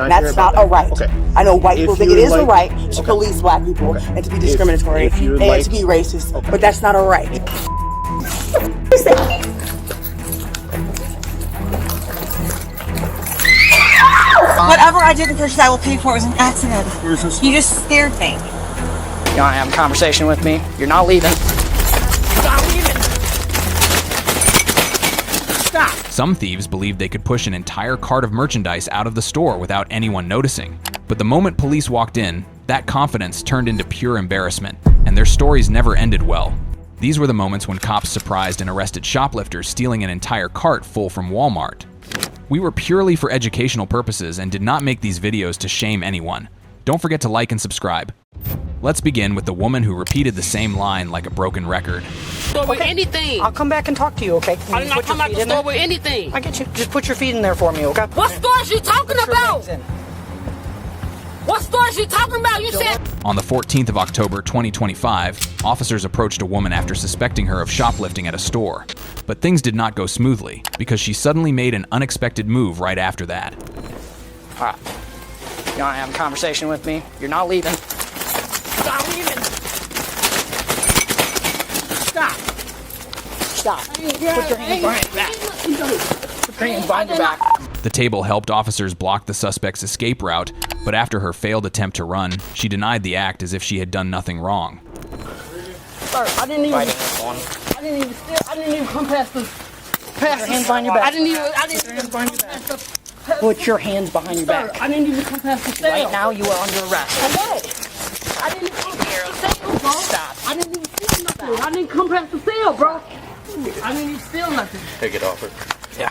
not That's not a right. Okay. I know white people think it is a right to Okay. police black people and to be discriminatory if you and like- to be racist, Okay. but that's not a right. Whatever I did the first I will pay for. It was an accident. Where is this? You just scared me. You want to have a conversation with me? You're not leaving. Stop! Some thieves believed they could push an entire cart of merchandise out of the store without anyone noticing. But the moment police walked in, that confidence turned into pure embarrassment, and their stories never ended well. These were the moments when cops surprised and arrested shoplifters stealing an entire cart full from Walmart. We were purely for educational purposes and did not make these videos to shame anyone. Don't forget to like and subscribe. Let's begin with the woman who repeated the same line like a broken record. Store with anything. I'll come back and talk to you, okay? I did not come out the store with anything. I get you. Just put your feet in there for me, okay? What stores you talking Put your about? legs in. What stores you talking about? You said. On the 14th of October 2025, officers approached a woman after suspecting her of shoplifting at a store. But things did not go smoothly because she suddenly made an unexpected move right after that. All right. You want to have a conversation with me? You're not leaving. Stop leaving. Stop. Stop. Put your hands behind your back. Put your hands behind your back. The table helped officers block the suspect's escape route, but after her failed attempt to run, she denied the act as if she had done nothing wrong. Sir, I didn't even come past the. Put your hands behind your back. I didn't even come past the. Put your hands behind your Sir, back. I didn't even come past the sale. Right now, you are under arrest. What? I didn't even come past the sale, bro. Stop. I didn't even steal nothing. I didn't come past the sale, bro. I didn't even steal nothing. Take it off her. Yeah.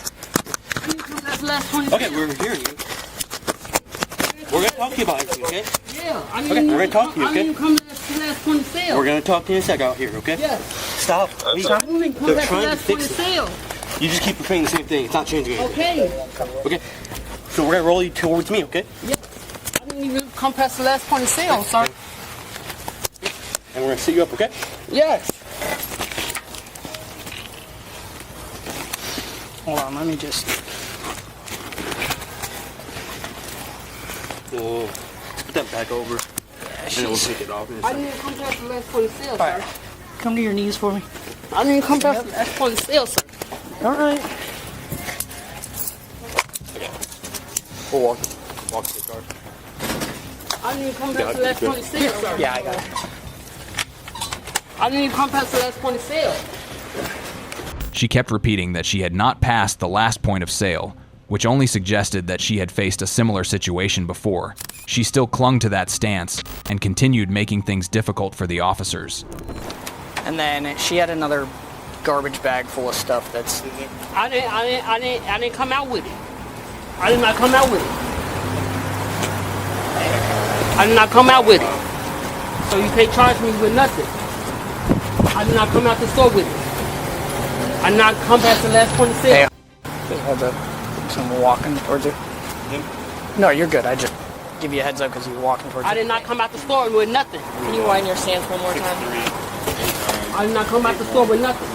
I didn't come past the last 20 Okay, we're hearing you. We're gonna talk to you about everything, okay? Yeah, I Okay, didn't we're even gonna talk to you, I didn't okay? even come past the last 20 sale. We're gonna talk to you in a sec out here, okay? Yeah. Stop. Please. I didn't come They're past the trying to last 20 fix it. sale. You just keep repeating the same thing. It's not changing anything. Okay. Okay? So we're gonna roll you towards me, okay? Yeah. I didn't even come past the last 20 sale, sir. And we're gonna sit you up, okay? Yes. Hold on, let me just... Whoa. Let's put that back over. And then we'll take it off in a I second. didn't even come past the last 20 sale, All sir. right. Come to your knees for me. I didn't even come past the last 20 sale, sir. All right. We'll walk to the car. I didn't even come past the last 20 sale, sir. Yeah, I got it. I didn't even come past the last 20 sale. She kept repeating that she had not passed the last point of sale, which only suggested that she had faced a similar situation before. She still clung to that stance and continued making things difficult for the officers. And then she had another garbage bag full of stuff that's... I didn't come out with it. I did not come out with it. I did not come out with it. So you can't charge me with nothing. I did not come out the store with it. I did not come past the last 20 sale. Just heads up. Someone walking towards you. No, you're good. I just give you a heads up because you're walking towards I you. did not come out the store with nothing. Can you wind your stance one more time? I did not come out the store with nothing.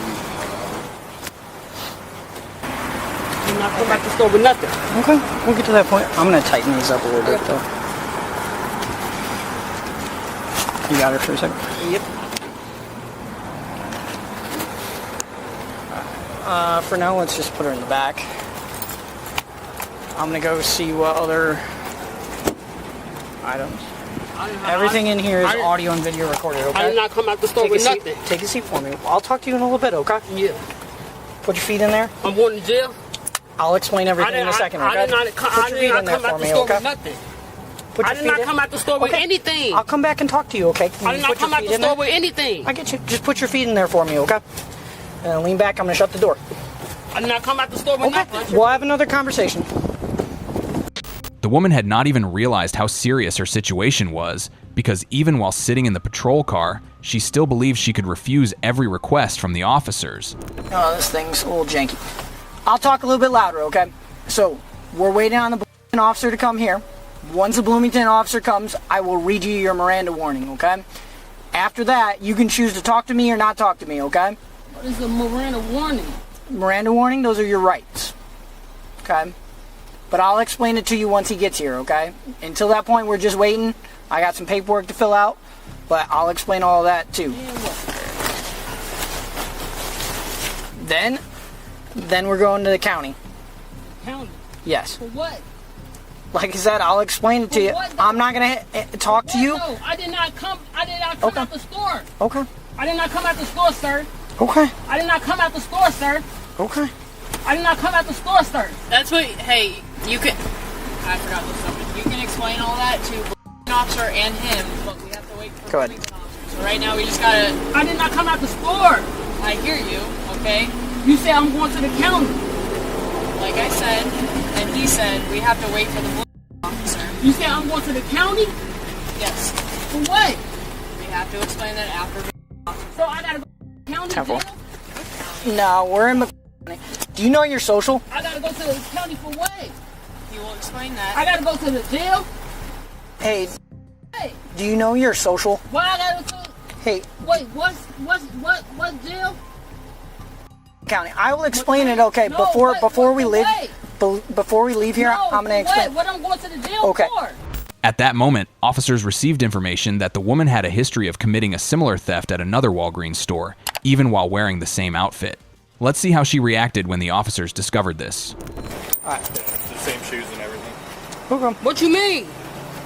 I did not come out the store with nothing. Okay, we'll get to that point. I'm going to tighten these up a little bit, though. You got her for a second? Yep. For now, let's just put her in the back. I'm going to go see what other items. Everything in here is audio and video recorded, okay? I did not come out the store with nothing. Take a seat for me. I'll talk to you in a little bit, okay? Yeah. Put your feet in there. I'm going to jail. I'll explain everything in a second, okay? I did not Put your feet in there come out for the me, store okay? with nothing. Put I your did feet not in. come out the store with Okay. anything. I'll come back and talk to you, okay? I did not come out the store with anything. I get you. Just put your feet in there for me, okay? And lean back. I'm going to shut the door. I did not come out the store with Okay. nothing. We'll have another conversation. The woman had not even realized how serious her situation was, because even while sitting in the patrol car, she still believed she could refuse every request from the officers. Oh, this thing's a little janky. I'll talk a little bit louder, okay? So, we're waiting on the Bloomington officer to come here. Once the Bloomington officer comes, I will read you your Miranda warning, okay? After that, you can choose to talk to me or not talk to me, okay? What is a Miranda warning? Miranda warning, those are your rights. Okay? But I'll explain it to you once he gets here, okay? Until that point, we're just waiting. I got some paperwork to fill out, but I'll explain all of that too. Then we're going to the county. County? Yes. For what? Like I said, I'll explain it to you. I'm not gonna talk to you. No, I did not come Okay. out the store. Okay. I did not come out the store, sir. Okay. I did not come out the store, sir. Okay. I did not come out the store, sir. That's what, hey, you can, I forgot this subject. You can explain all that to the officer and him, but we have to wait for Go ahead. the officer. So right now we just gotta, I did not come out the store. I hear you, okay? You say I'm going to the county. Like I said, and he said, we have to wait for the officer. You say I'm going to the county? Yes. For what? We have to explain that after the officer. So I gotta go to the county Temple. jail? No, we're in the. Do you know your social? I gotta go to the county for what? He will explain that. I gotta go to the jail? Hey, Hey, do you know your social? why I gotta go to... Hey, Wait, what jail? county. I will explain it. Okay, No, before we leave, wait. before we leave here, No, I'm gonna for explain. What I'm going to the jail Okay. for? At that moment, officers received information that the woman had a history of committing a similar theft at another Walgreens store, even while wearing the same outfit. Let's see how she reacted when the officers discovered this. It's the same shoes and everything. Okay. What you mean?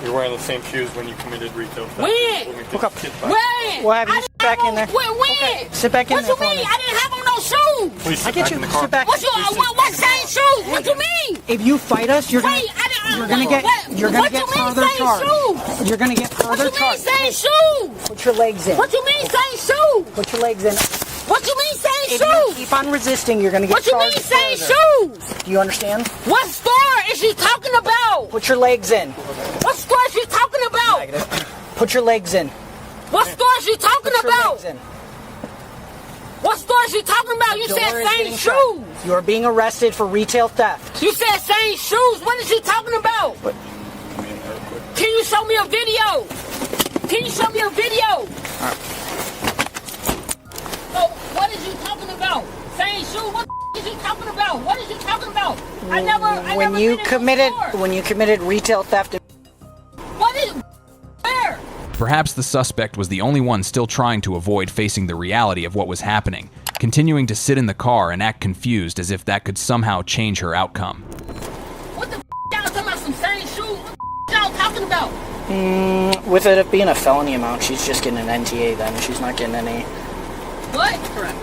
You're wearing the same shoes when you committed retail theft. When? When? Well, have you I sit didn't back have in there? on- When? Okay, sit back in What there you for mean? me. I didn't have on no shoes. Please I sit get back you. in the car. Sit back. What you? What same shoes? What you mean? If you fight us, you're gonna Wait, I didn't. you're gonna get What you mean, further same charged. shoes? You're gonna get What further you mean, charged. same shoes? Put your legs in. What you mean, same shoes? Put your legs in. What you mean, same If you shoes? keep on resisting, you're gonna get What you mean, charged same further. shoes? Do you understand? What store is she talking about? Put your legs in. What store is she talking about? Put your legs in. What store is she talking Put your about? legs in. What store is she talking about? You Door said is same getting shut. shoes. You are being arrested for retail theft. You said same shoes. What is she talking about? What? Can you show me a video? Can you show me a video? So what is you talking about? Same shoes? What is you talking about? What is you talking about? I never When been you in no committed store. retail theft, What is where? Perhaps the suspect was the only one still trying to avoid facing the reality of what was happening, continuing to sit in the car and act confused as if that could somehow change her outcome. What the y'all talking about some same shoes? What y'all talking about? with it being a felony amount, she's just getting an NTA then. She's not getting any. What? Correct.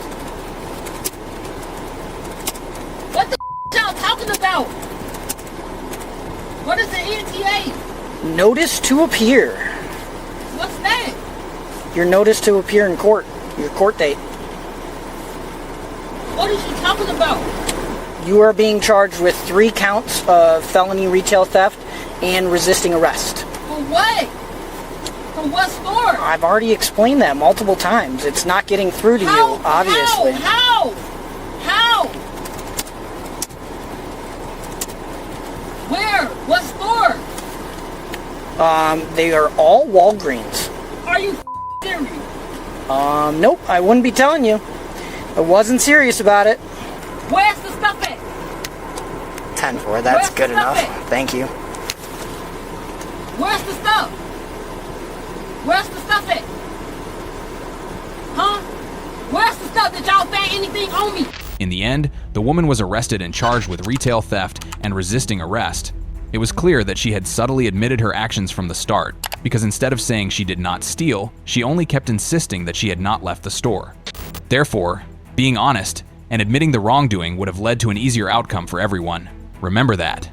What the y'all talking about? What is the ETA? Notice to appear. What's that? Your notice to appear in court. Your court date. What is you talking about? You are being charged with 3 counts of felony retail theft and resisting arrest. For what? For what store? I've already explained that multiple times. It's not getting through to How? you, obviously. How? Where? What store? They are all Walgreens. Are you serious? Nope, I wouldn't be telling you. I wasn't serious about it. Where's the stuff at? 10-4, that's Where's the good stuff enough. at? Thank you. Where's the stuff? Where's the stuff at? Huh? Where's the stuff that y'all found anything on me? In the end, the woman was arrested and charged with retail theft and resisting arrest. It was clear that she had subtly admitted her actions from the start, because instead of saying she did not steal, she only kept insisting that she had not left the store. Therefore, being honest and admitting the wrongdoing would have led to an easier outcome for everyone. Remember that.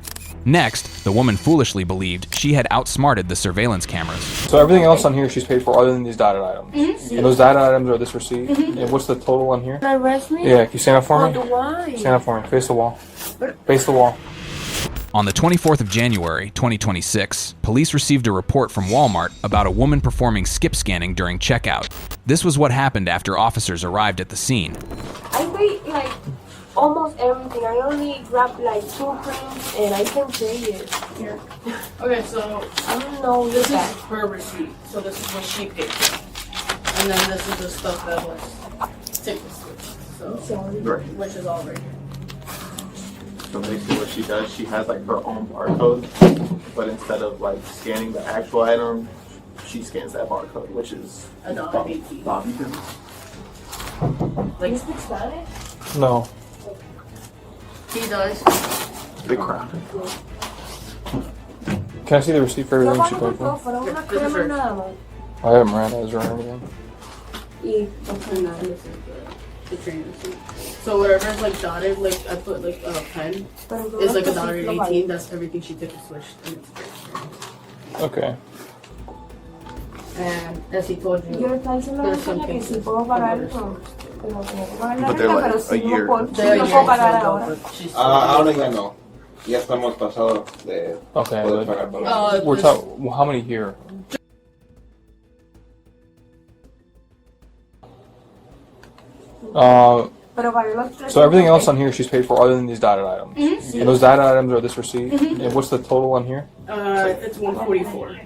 Next, the woman foolishly believed she had outsmarted the surveillance cameras. So everything else on here she's paid for other than these dotted items. And those dotted items are this receipt. And what's the total on here? Arrest me? Yeah, can you stand up for me? Why? Stand up for me. Face the wall. Face the wall. On the 24th of January, 2026, police received a report from Walmart about a woman performing skip scanning during checkout. This was what happened after officers arrived at the scene. I weigh like almost everything. I only grabbed like 2 creams and I can say it. Here. Okay, so I don't know this is that. her receipt. So this is what she paid for. And then this is the stuff that was tickets. So Sorry. which is all right here. So basically what she does, she has like her own barcode, but instead of like scanning the actual item, she scans that barcode, which is bobby pins. Like, you speak Spanish? No. He does. Big crap. Can I see the receipt for everything she paid for? I haven't ran those or anything. The train receipt. So whatever's like dotted, like I put like a pen, is like $1.18. That's everything she took and switched. And it's Okay. And as he told you, there's some cases. But they're like a year. Ahora ya no. Ya estamos pasados de Okay. poder pagar boletos. We're talking. How many here? So everything else on here she's paid for other than these dotted items. And those dotted items are this receipt. And what's the total on here? It's $144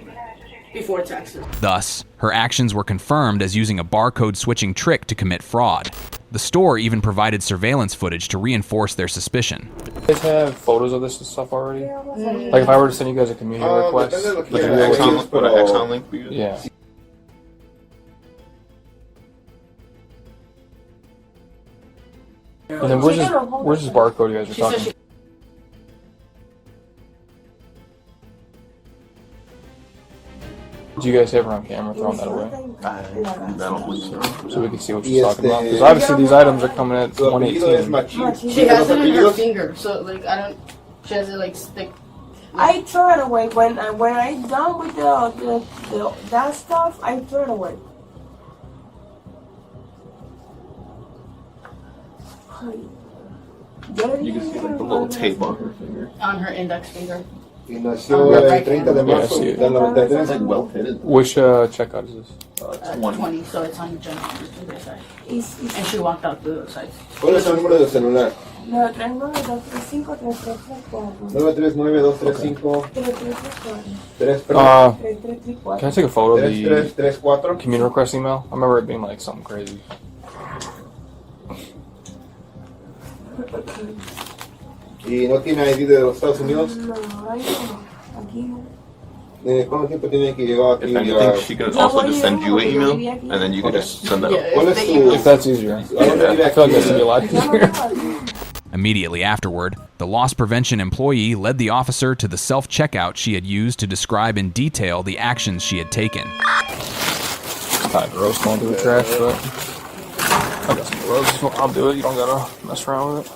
before taxes. Thus, her actions were confirmed as using a barcode switching trick to commit fraud. The store even provided surveillance footage to reinforce their suspicion. You guys have photos of this and stuff already? Like if I were to send you guys a community request? Put an Exxon link for you. Yeah. And then where's this barcode you guys are talking about? Do you guys have her on camera throwing that away? I don't believe so. So we can see what she's talking about. Because obviously these items are coming at $118. She has it in her finger, so like I don't. She has it like stick. I throw it away when I'm done with that stuff. I throw it away. You can see like the little tape on her finger. On her index finger. Y nació el 30 de marzo del 93. It's like well hidden. Which checkout is this? It's 20, so it's on the general side. And she walked out the other side. ¿Cuál es el número de celular? 939-235-939-235-334. Can I take a photo of the 3334. community request email? I remember it being like something crazy. ¿Y no tiene ID de los Estados Unidos? No, aquí no. ¿Cuánto tiempo tiene que llegar aquí? If anything, she could also just send you an email, and then you could just send that over. ¿Cuál es tu...? If that's easier. I feel like that's gonna be a lot easier. Immediately afterward, the loss prevention employee led the officer to the self-checkout she had used to describe in detail the actions she had taken. Kind of gross going through the trash, but I got some gloves. I'll do it. You don't gotta mess around with it.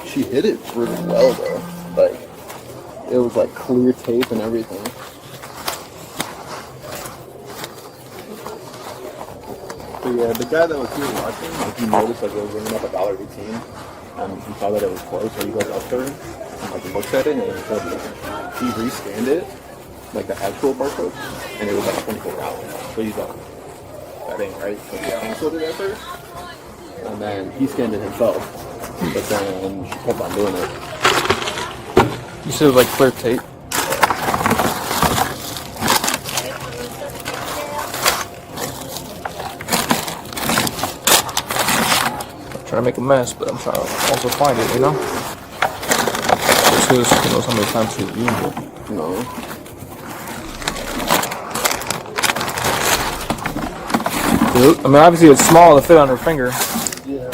She hit it really well though. Like it was like clear tape and everything. So yeah, the guy that was here watching, like, he noticed like it was ringing up $1.18, and he saw that it was closed, so he goes up there and like looks at it, and he rescanned it, like the actual barcode, and it was like $24. So he's like, that ain't right. So he canceled it at first, and then he scanned it himself. But then she kept on doing it. You said it was like clear tape. I'm trying to make a mess, but I'm trying to also find it, you know? Just so she knows how many times she's used it. No. I mean, obviously it's small to fit on her finger. Yeah.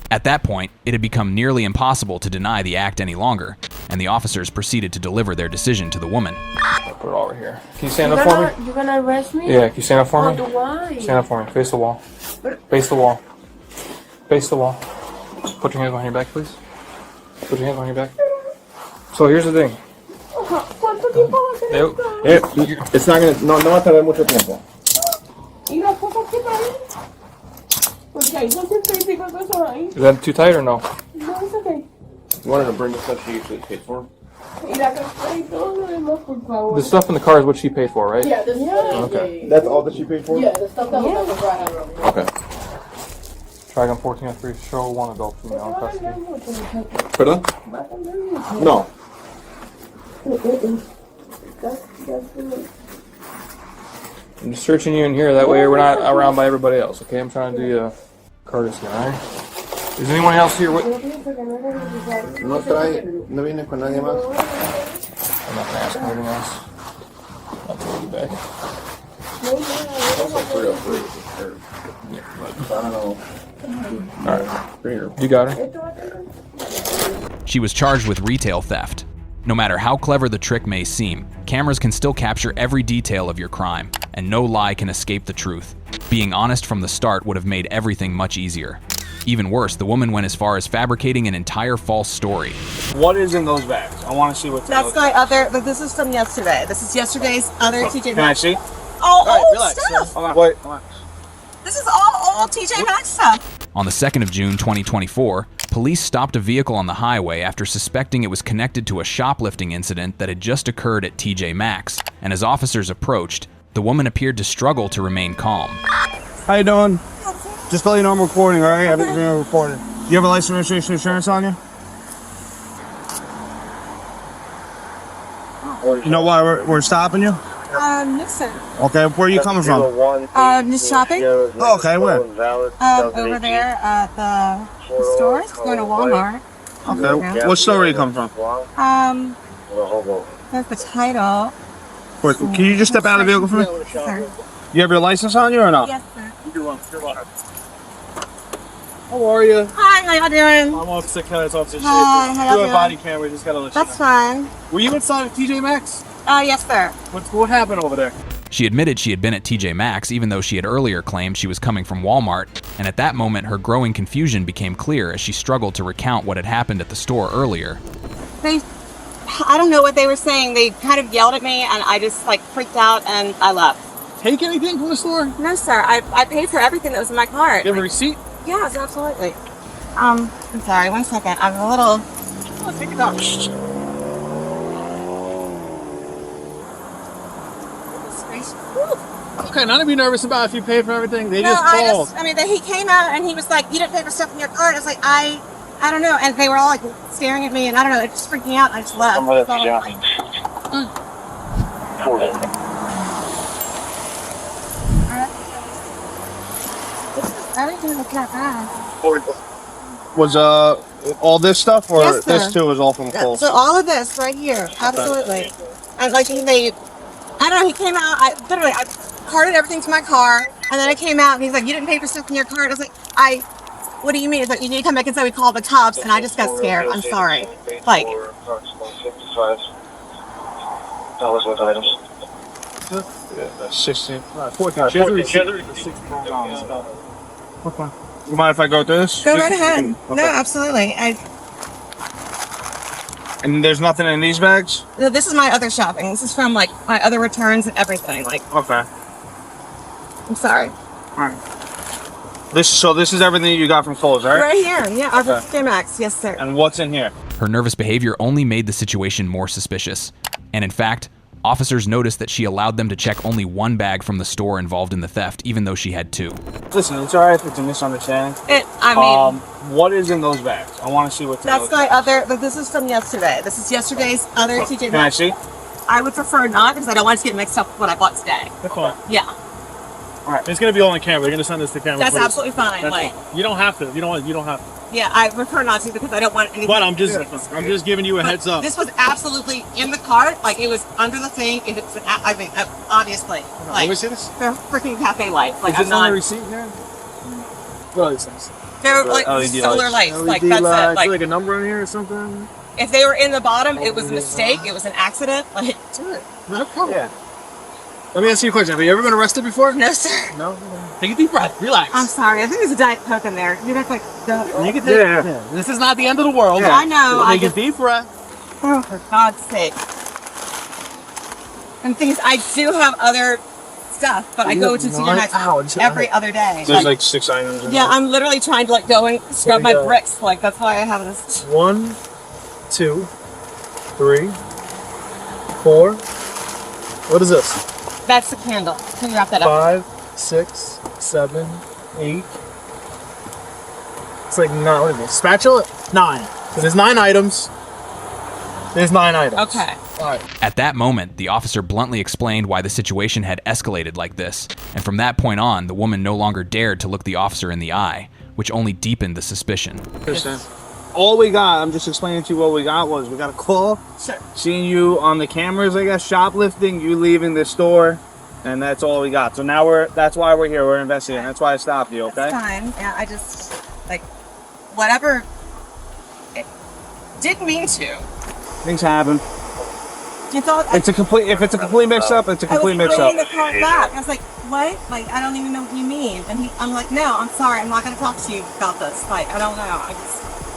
At that point, it had become nearly impossible to deny the act any longer, and the officers proceeded to deliver their decision to the woman. I'll put it over here. Can you stand up for me? You're gonna arrest me? Yeah, can you stand up for me? Why? Stand up for me. Face the wall. Face the wall. Face the wall. Put your hands behind your back, please. Put your hands behind your back. So here's the thing. ¿Cuánto tiempo va a ser esto? It's not gonna, no va a tardar mucho tiempo. ¿Y las cosas que traen? Porque hay 235 cosas ahí. Is that too tight or no? No, it's okay. You wanted to bring the stuff she usually paid for? Y la cartera y todo lo demás, por favor. The stuff in the car is what she paid for, right? Yeah, this is Okay. That's all that she paid for? Yeah, the stuff that was never brought out earlier. Okay. Trigon 1403, show one adult female in custody. Perdón? No. I'm just searching you in here. That way we're not around by everybody else. Okay, I'm trying to do you a courtesy. All right. Is anyone else here with? No viene con nadie más. I'm not gonna ask him anything else. I'll take you back. Also 303. I don't know. All right. You got her. She was charged with retail theft. No matter how clever the trick may seem, cameras can still capture every detail of your crime, and no lie can escape the truth. Being honest from the start would have made everything much easier. Even worse, the woman went as far as fabricating an entire false story. What is in those bags? I want to see what's in That's those my other, but this is from yesterday. This is yesterday's other TJ Maxx. Can I see? All right, old relax, stuff. Hold on. What? This is all old TJ Maxx stuff. On the 2nd of June 2024, police stopped a vehicle on the highway after suspecting it was connected to a shoplifting incident that had just occurred at TJ Maxx, and as officers approached, the woman appeared to struggle to remain calm. How you doing? Just let you know I'm recording, all right? Everything's being recorded. You have a license, registration, insurance on you? You know why we're stopping you? No, sir. Okay, where are you coming from? Just shopping. Oh, okay, where? Over there at the store. It's going to Walmart. Okay, what store are you coming from? That's the title. Wait, can you just step out of the vehicle for me? Yes, sir. You have your license on you or no? Yes, sir. How are you? Hi, how y'all doing? I'm Officer Kelly's Officer Schaefer. Hi, how y'all Do a doing? body cam, we just gotta let you That's fine. Were you inside of TJ Maxx? Yes, sir. What happened over there? She admitted she had been at TJ Maxx even though she had earlier claimed she was coming from Walmart, and at that moment her growing confusion became clear as she struggled to recount what had happened at the store earlier. I don't know what they were saying. They kind of yelled at me and I just like freaked out and I left. Take anything from the store? No, sir. I paid for everything that was in my cart. You have a receipt? Yes, absolutely. I'm sorry, 1 second. I'm a little... Oh, take it off. Okay, none of you nervous about if you paid for everything? They No, just called. he came out and he was like, you didn't pay for stuff in your cart. I was like, I don't know. And they were all like staring at me and I don't know, it just freaked me out and I just left. Everything was not bad. Was all this stuff or Yes, sir. this too was all from Kohl's? So all of this right here, absolutely. And like I don't know, he came out, I carted everything to my car, and then I came out and he's like, you didn't pay for stuff in your cart. I was like, what do you mean? He's like, you need to come back and say we called the cops, and I just got scared. I'm sorry. Like, $55 worth of items. 16. 14. She has a receipt for $64. Okay. You mind if I go through this? go right ahead. Okay. No, absolutely. And there's nothing in these bags? No, this is my other shopping. This is from like my other returns and everything. Like, Okay. I'm sorry. Alright. This is everything you got from Kohl's, right? Right here. Yeah, our Okay. TJ Maxx. Yes, sir. And what's in here? Her nervous behavior only made the situation more suspicious. And in fact, officers noticed that she allowed them to check only one bag from the store involved in the theft, even though she had two. Listen, it's alright if it's a misunderstanding. What is in those bags? I want to see what's in That's those my other, but this is from yesterday. This is yesterday's other TJ Maxx. Can I see? I would prefer not because I don't want it to get mixed up with what I bought today. That's fine. Yeah. Alright. It's gonna be all on camera. You're gonna send this to camera. That's please. absolutely fine. That's Like, fine. You don't have to. You don't have to. yeah, I prefer not to because I don't want anything. But I'm to just do with I'm just giving you a heads up. This was absolutely in the cart. Like, it was under the thing. If it's, I mean, obviously. Like, Let me see this. they're freaking cafe lights. Like, Is I'm this on not. the receipt here? What are these things? They're like LED solar lights. Like, LED that's it. lights. Like, Like a number on here or something? if they were in the bottom, it was a mistake. It was an accident. Like, No problem. Yeah. Let me ask you a question. Have you ever been arrested before? no, sir. No. Take a deep breath. Relax. I'm sorry. I think there's a Diet Coke in there. You look like the. You can take, yeah. This is not the end of the world. Yeah, I know. Take a deep breath. Oh, for God's sake. And things, I do have other stuff, but I go to TJ Maxx every other day. There's like 6 items. Yeah, I'm literally trying to like go and scrub my bricks. Like, that's why I have this. 1, 2, 3, 4. What is this? That's the candle. Can you wrap that up? 5, 6, 7, 8. It's like 9. What is it? Spatula? 9. So there's 9 items. There's 9 items. Okay. At that moment, the officer bluntly explained why the situation had escalated like this, and from that point on, the woman no longer dared to look the officer in the eye, which only deepened the suspicion. All we got, I'm just explaining to you what we got was, we got a call, seeing you on the cameras, I guess, shoplifting, you leaving the store, and that's all we got. So now that's why we're here, we're investigating. That's why I stopped you, okay? That's fine. Yeah, I just, like, whatever. Didn't mean to. Things happen. You thought If it's a complete mix-up, it's a complete mix-up. I was bringing the car back. I was like, what? Like, I don't even know what you mean. And I'm like, no, I'm sorry. I'm not going to talk to you about this. Like, I don't know.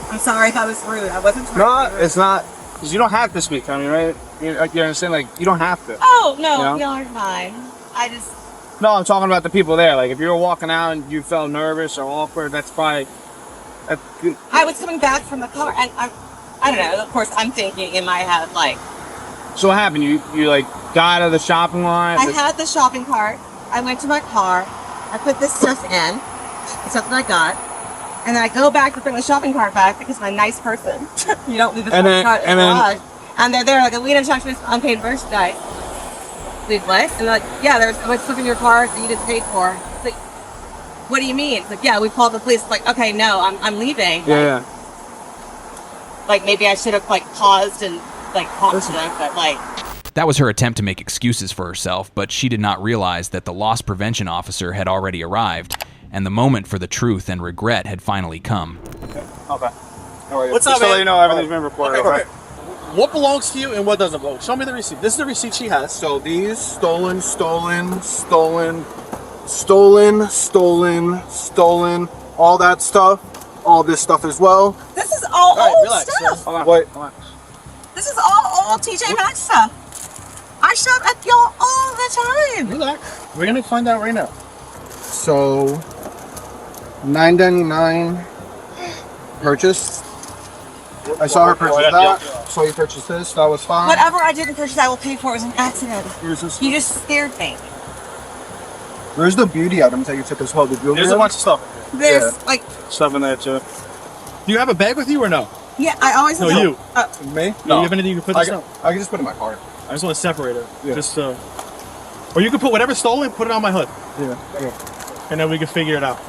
I'm sorry if I was rude. I wasn't trying to be rude. It's not, because you don't have to speak, I mean, right? You understand? Like, you don't have to. Oh, no, you know? y'all are fine. I just... No, I'm talking about the people there. Like, if you were walking out and you felt nervous or awkward, that's probably... I was coming back from the car, and I don't know. Of course, I'm thinking in my head, like... So what happened? You like, got out of the shopping line? I had the shopping cart. I went to my car. I put this stuff in, the stuff that I got. And then I go back to bring the shopping cart back because I'm a nice person. You don't leave the shopping cart in the garage. And they're there, like, we didn't talk to this unpaid merchandise. Leave what? And they're like, yeah, there's so much stuff in your car that you didn't pay for. It's like, what do you mean? It's like, yeah, we called the police. It's like, okay, no, I'm leaving. Yeah. Like, maybe I should have, like, paused and, like, talked to them, but, like... That was her attempt to make excuses for herself, but she did not realize that the loss prevention officer had already arrived, and the moment for the truth and regret had finally come. Okay. How are you? What's up, Just to man? let you know, everything's been recorded. Okay. What belongs to you and what doesn't belong? Show me the receipt. This is the receipt she has. So these stolen, all that stuff, all this stuff as well. This is all right, old relax, stuff. Hold on. What? This is all old TJ Maxx stuff. I shop at y'all all the time. Relax. We're gonna find out right now. So, $9.99 purchase. I saw her purchase that. So you purchased this. That was fine. Whatever I didn't purchase, I will pay for. It was an accident. You just scared me. Where's the beauty items that you took as well? The jewelry? There's a bunch of stuff. There's like stuff in there too. Do you have a bag with you or no? Yeah, I always No, have. you. Me? Do you have anything you can put this on? I can just put it in my car. I just want to separate it. Yeah. Just or you can put whatever's stolen, put it on my hood. Yeah. And then we can figure it out.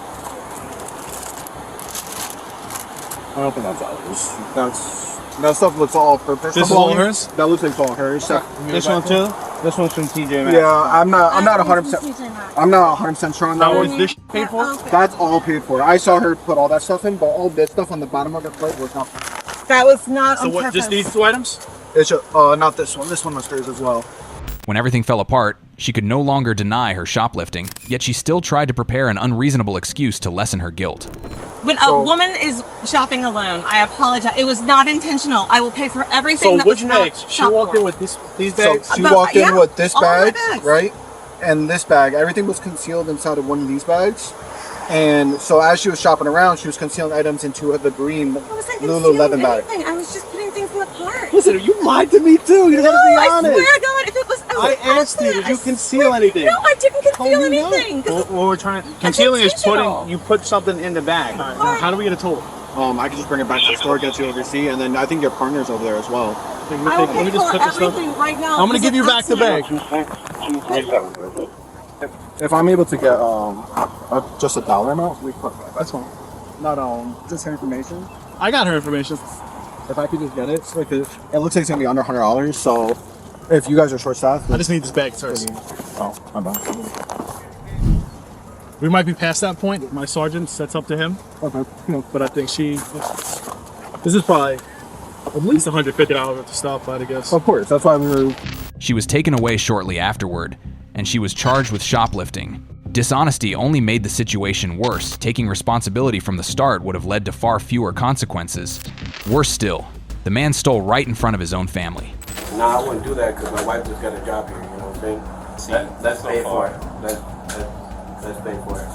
I don't think that's ours. That stuff looks all purpose. This is all hers? That looks like it's all hers. This one too? This one's from TJ Maxx. Yeah, I'm not 100%. I'm not 100% sure on that Now, one. is this paid for? That's all paid for. I saw her put all that stuff in, but all this stuff on the bottom of the plate was not. That was not So on what? purpose. Just these two items? It's not this one. This one was hers as well. When everything fell apart, she could no longer deny her shoplifting, yet she still tried to prepare an unreasonable excuse to lessen her guilt. When a woman is shopping alone, I apologize. It was not intentional. I will pay for everything. So which bags? She walked in with these bags? So she walked in with this all my bag, bags. right? And this bag. Everything was concealed inside of one of these bags. And so as she was shopping around, she was concealing items into the green Lululemon bag. I was just putting things in the cart. Listen, you lied to me too. You gotta be honest. I swear to God, if it was... I asked you, did you conceal anything? No, I didn't conceal anything. What we're trying concealing is you put something in the bag. All right, how do we get a total? I can just bring it back to the store, get you a receipt, and then I think your partner's over there as well. I will pay for everything right now. I'm gonna give you back the bag. If I'm able to get just a dollar amount, we put that. That's fine. Not just her information. I got her information. If I could just get it, like it looks like it's gonna be under $100. So if you guys are short-staffed, I just need this bag first. Oh, my bad. We might be past that point. My sergeant sets up to him. Okay. But I think this is probably at least $150 worth of stuff, I guess. Of course, that's why we were. She was taken away shortly afterward, and she was charged with shoplifting. Dishonesty only made the situation worse. Taking responsibility from the start would have led to far fewer consequences. Worse still, the man stole right in front of his own family. Nah, I wouldn't do that because my wife just got a job here, you know what I'm saying? Let's pay for it. Let's pay for it.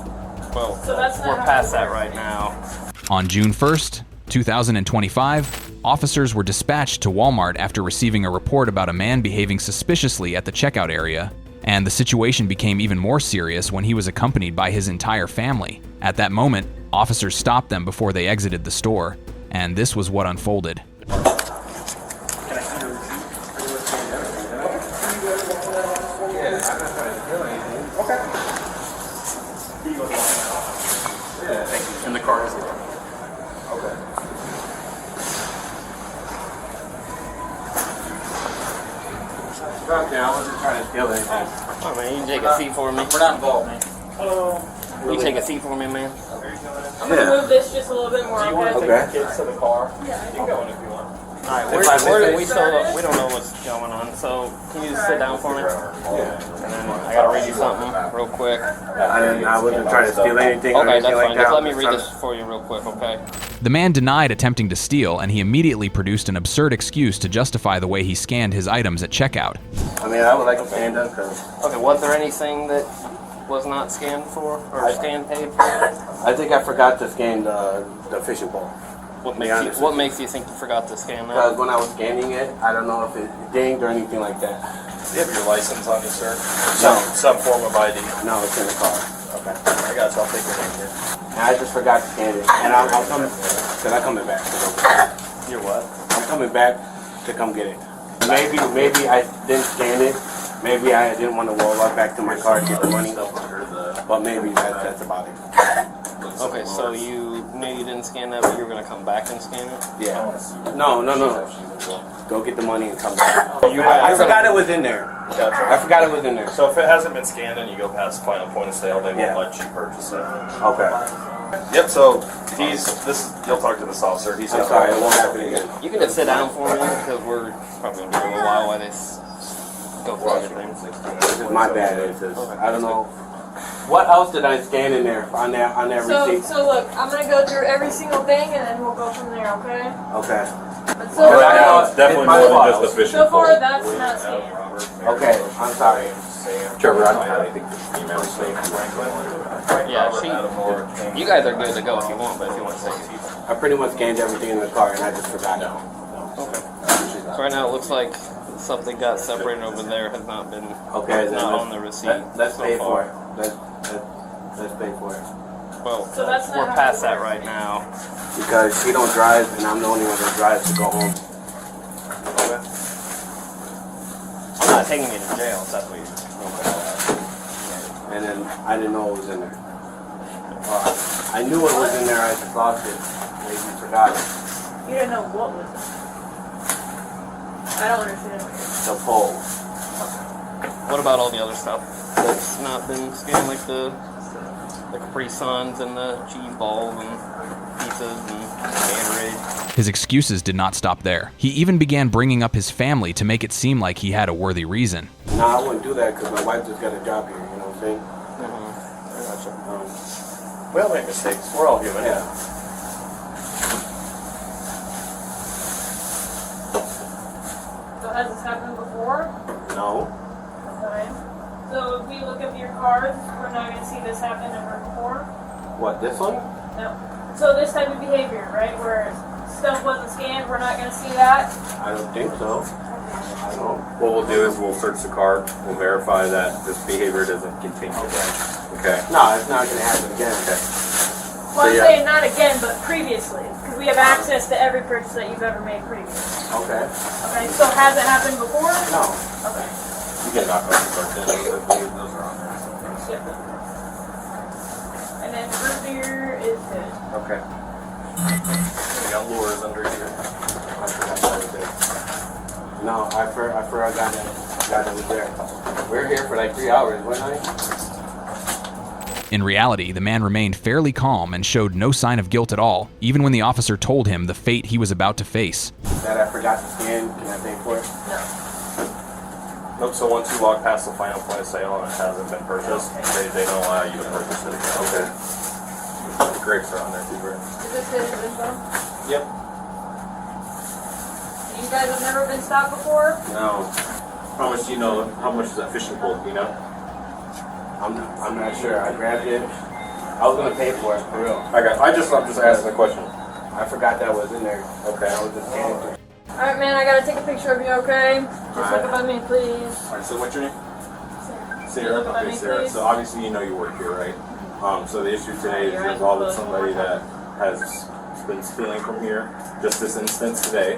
Well, we're past that right now. On June 1st, 2025, officers were dispatched to Walmart after receiving a report about a man behaving suspiciously at the checkout area, and the situation became even more serious when he was accompanied by his entire family. At that moment, officers stopped them before they exited the store, and this was what unfolded. Okay, I wasn't trying to steal anything. Oh man, you can take a seat for me. We're not involved, man. You take a seat for me, man. I'm gonna move this just a little bit more. Do you want to Okay. take the kids to the car? Yeah. You can go in if you want. Alright, we don't know what's going on, so can you just sit down for me? Yeah. And then I gotta read you something real quick. I wasn't trying to steal anything or Okay, anything that's like fine. that. Just let me read this for you real quick, okay? The man denied attempting to steal, and he immediately produced an absurd excuse to justify the way he scanned his items at checkout. I mean, I would like to stand up because Okay, was there anything that was not scanned for or scanned paid for? I think I forgot to scan the fishing pole. What makes you think you forgot to scan that? Because when I was scanning it, I don't know if it dinged or anything like that. Do you have your license on you, sir? No. Some form of ID? No, it's in the car. Okay. I got you. I'll take your name here. And I just forgot to scan it. And I'm coming, because I'm coming back. You're what? I'm coming back to come get it. Maybe I didn't scan it. Maybe I didn't want to roll up back to my car to get the money. But maybe that's about it. Okay, so you knew you didn't scan that, but you were gonna come back and scan it? Yeah. No. Go get the money and come back. I forgot it was in there. Gotcha. I forgot it was in there. So if it hasn't been scanned and you go past the final point of sale, they won't let you purchase it. Okay. Yep. So you'll talk to this officer. He's I'm sorry, it won't happen again. You can just sit down for me because we're probably gonna be a little while while they go through everything. This is my bad. I don't know. What else did I scan in there on that receipt? So look, I'm gonna go through every single thing and then we'll go from there, okay? Okay. But so I know far, it's definitely more than just the fishing so far pole. that's not scanned. Okay, I'm sorry. Trevor, I don't have anything to email Yeah, you guys are good to go if you want, but if you want to take it. I pretty much scanned everything in the car and I just forgot it. Okay. So right now it looks like something got separated over there has not been not on the receipt. Let's so pay far. for it. Let's pay for it. Well, So that's not we're how past it that works. right now. Because she don't drive and I'm the only one that drives to go home. I'm not taking you to jail, if that's what you're And then I didn't know it was in there. I knew it was in there, I just lost it. Maybe forgot it. You didn't know what was it. I don't understand. The pole. What about all the other stuff that's not been scanned, like the Capri Suns and the cheese balls and pizzas and Gatorade? His excuses did not stop there. He even began bringing up his family to make it seem like he had a worthy reason. No, I wouldn't do that because my wife just got a job here, you know what I'm saying? We all make mistakes. We're all human. Yeah. So has this happened before? No. Okay. So if we look up your cards, we're not going to see this happen ever before? What, this one? No. So this type of behavior, right, where stuff wasn't scanned, we're not going to see that? I don't think so. I don't. What we'll do is we'll search the car. We'll verify that this behavior doesn't continue. Okay. No, it's not going to happen again. Okay. Well, I'm saying not again, but previously. Because we have access to every purchase that you've ever made previously. Okay. Okay, so has it happened before? No. Okay. You can knock off the cartels. I believe those are on there. Yep. And then root beer is good. Okay. We got lures under here. No, I forgot that it was there. We were here for like 3 hours, wasn't I? In reality, the man remained fairly calm and showed no sign of guilt at all, even when the officer told him the fate he was about to face. That I forgot to scan. Can I pay for it? No. Nope, so once you walk past the final point of sale and it hasn't been purchased, they don't allow you to purchase it again. Okay. The grapes are on there too, right? Is this his info? Yep. You guys have never been stopped before? No. How much do you know? How much is that fishing pole? Do you know? I'm not sure. I grabbed it. I was gonna pay for it for real. I'm just asking a question. I forgot that was in there. Okay. I was just scanning through. Alright, man, I gotta take a picture of you, okay? Just look up at me, please. Alright, so what's your name? Sarah. Look up at me, Sarah. please. So obviously you know you work here, right? So the issue today is you're involved with somebody that has been stealing from here. Just this instance today,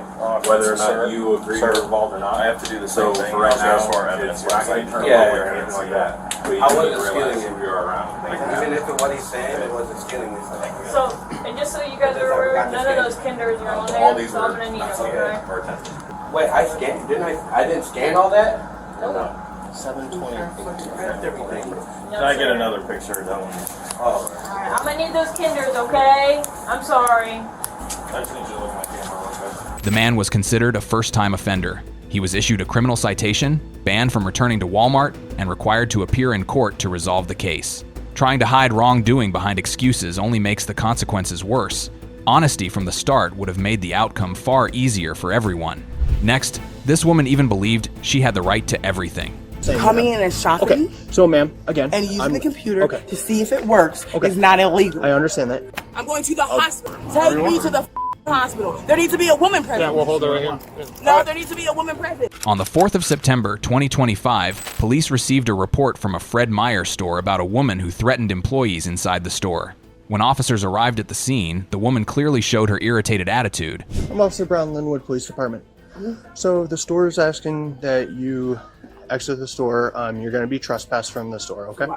whether or not you agree you're involved or not. I have to do the same thing. For right now, As far as evidence, we're not going to turn yeah, over or anything like that. But you I need wasn't to stealing realize it. who you're around. Even if it what he's saying, it wasn't stealing it. So, and just so you guys are aware, none of those Kinders are on there, All these so I'm were gonna need not them, scanned okay? or attempted. Wait, I scanned? Didn't I? I didn't scan all that? Can I get another picture of that one? Oh. Alright, I'm gonna need those kinders, okay? I'm sorry. I just need you to look at my camera real quick. The man was considered a first-time offender. He was issued a criminal citation, banned from returning to Walmart, and required to appear in court to resolve the case. Trying to hide wrongdoing behind excuses only makes the consequences worse. Honesty from the start would have made the outcome far easier for everyone. Next, this woman even believed she had the right to everything. Coming in and shopping Okay, so ma'am, again, and using the computer okay. to see if it works Okay. is not illegal. I understand that. I'm going to the hospital. Take me to the hospital. There needs to be a woman present. Yeah, we'll hold her right here. No, there needs to be a woman present. On the 4th of September, 2025, police received a report from a Fred Meyer store about a woman who threatened employees inside the store. When officers arrived at the scene, the woman clearly showed her irritated attitude. I'm Officer Brown, Linwood Police Department. So the store is asking that you exit the store. You're going to be trespassed from the store, okay?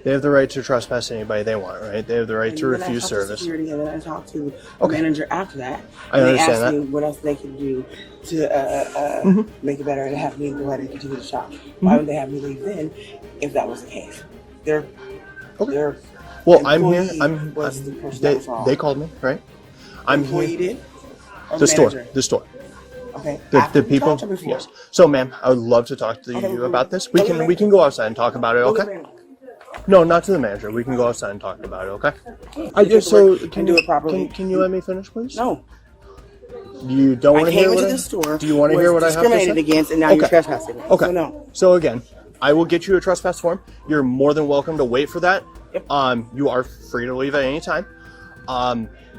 They have the right to trespass anybody they want, right? They have the right to refuse service. Security, and then I talked to the manager after that. I understand they asked that. me what else they could do to make it better and have me go ahead and continue to shop. Why would they have me leave then if that was the case? They're Well, I'm here. was the person that was wrong. They called me, right? I'm employee here. did? Or The store. manager? The store. Okay. The After we people. talked or before? Yes. So, ma'am, I would love to talk to you about this. We can go outside and talk about it, okay? No, not to the manager. We can go outside and talk about it, okay? I just can do it properly. Can you let me finish, please? No. You don't want to hear what I came into the store. Do you want to hear what I have to say? Discriminated against, and now you're trespassing. Okay. So no. So again, I will get you a trespass form. You're more than welcome to wait for that. You are free to leave at any time.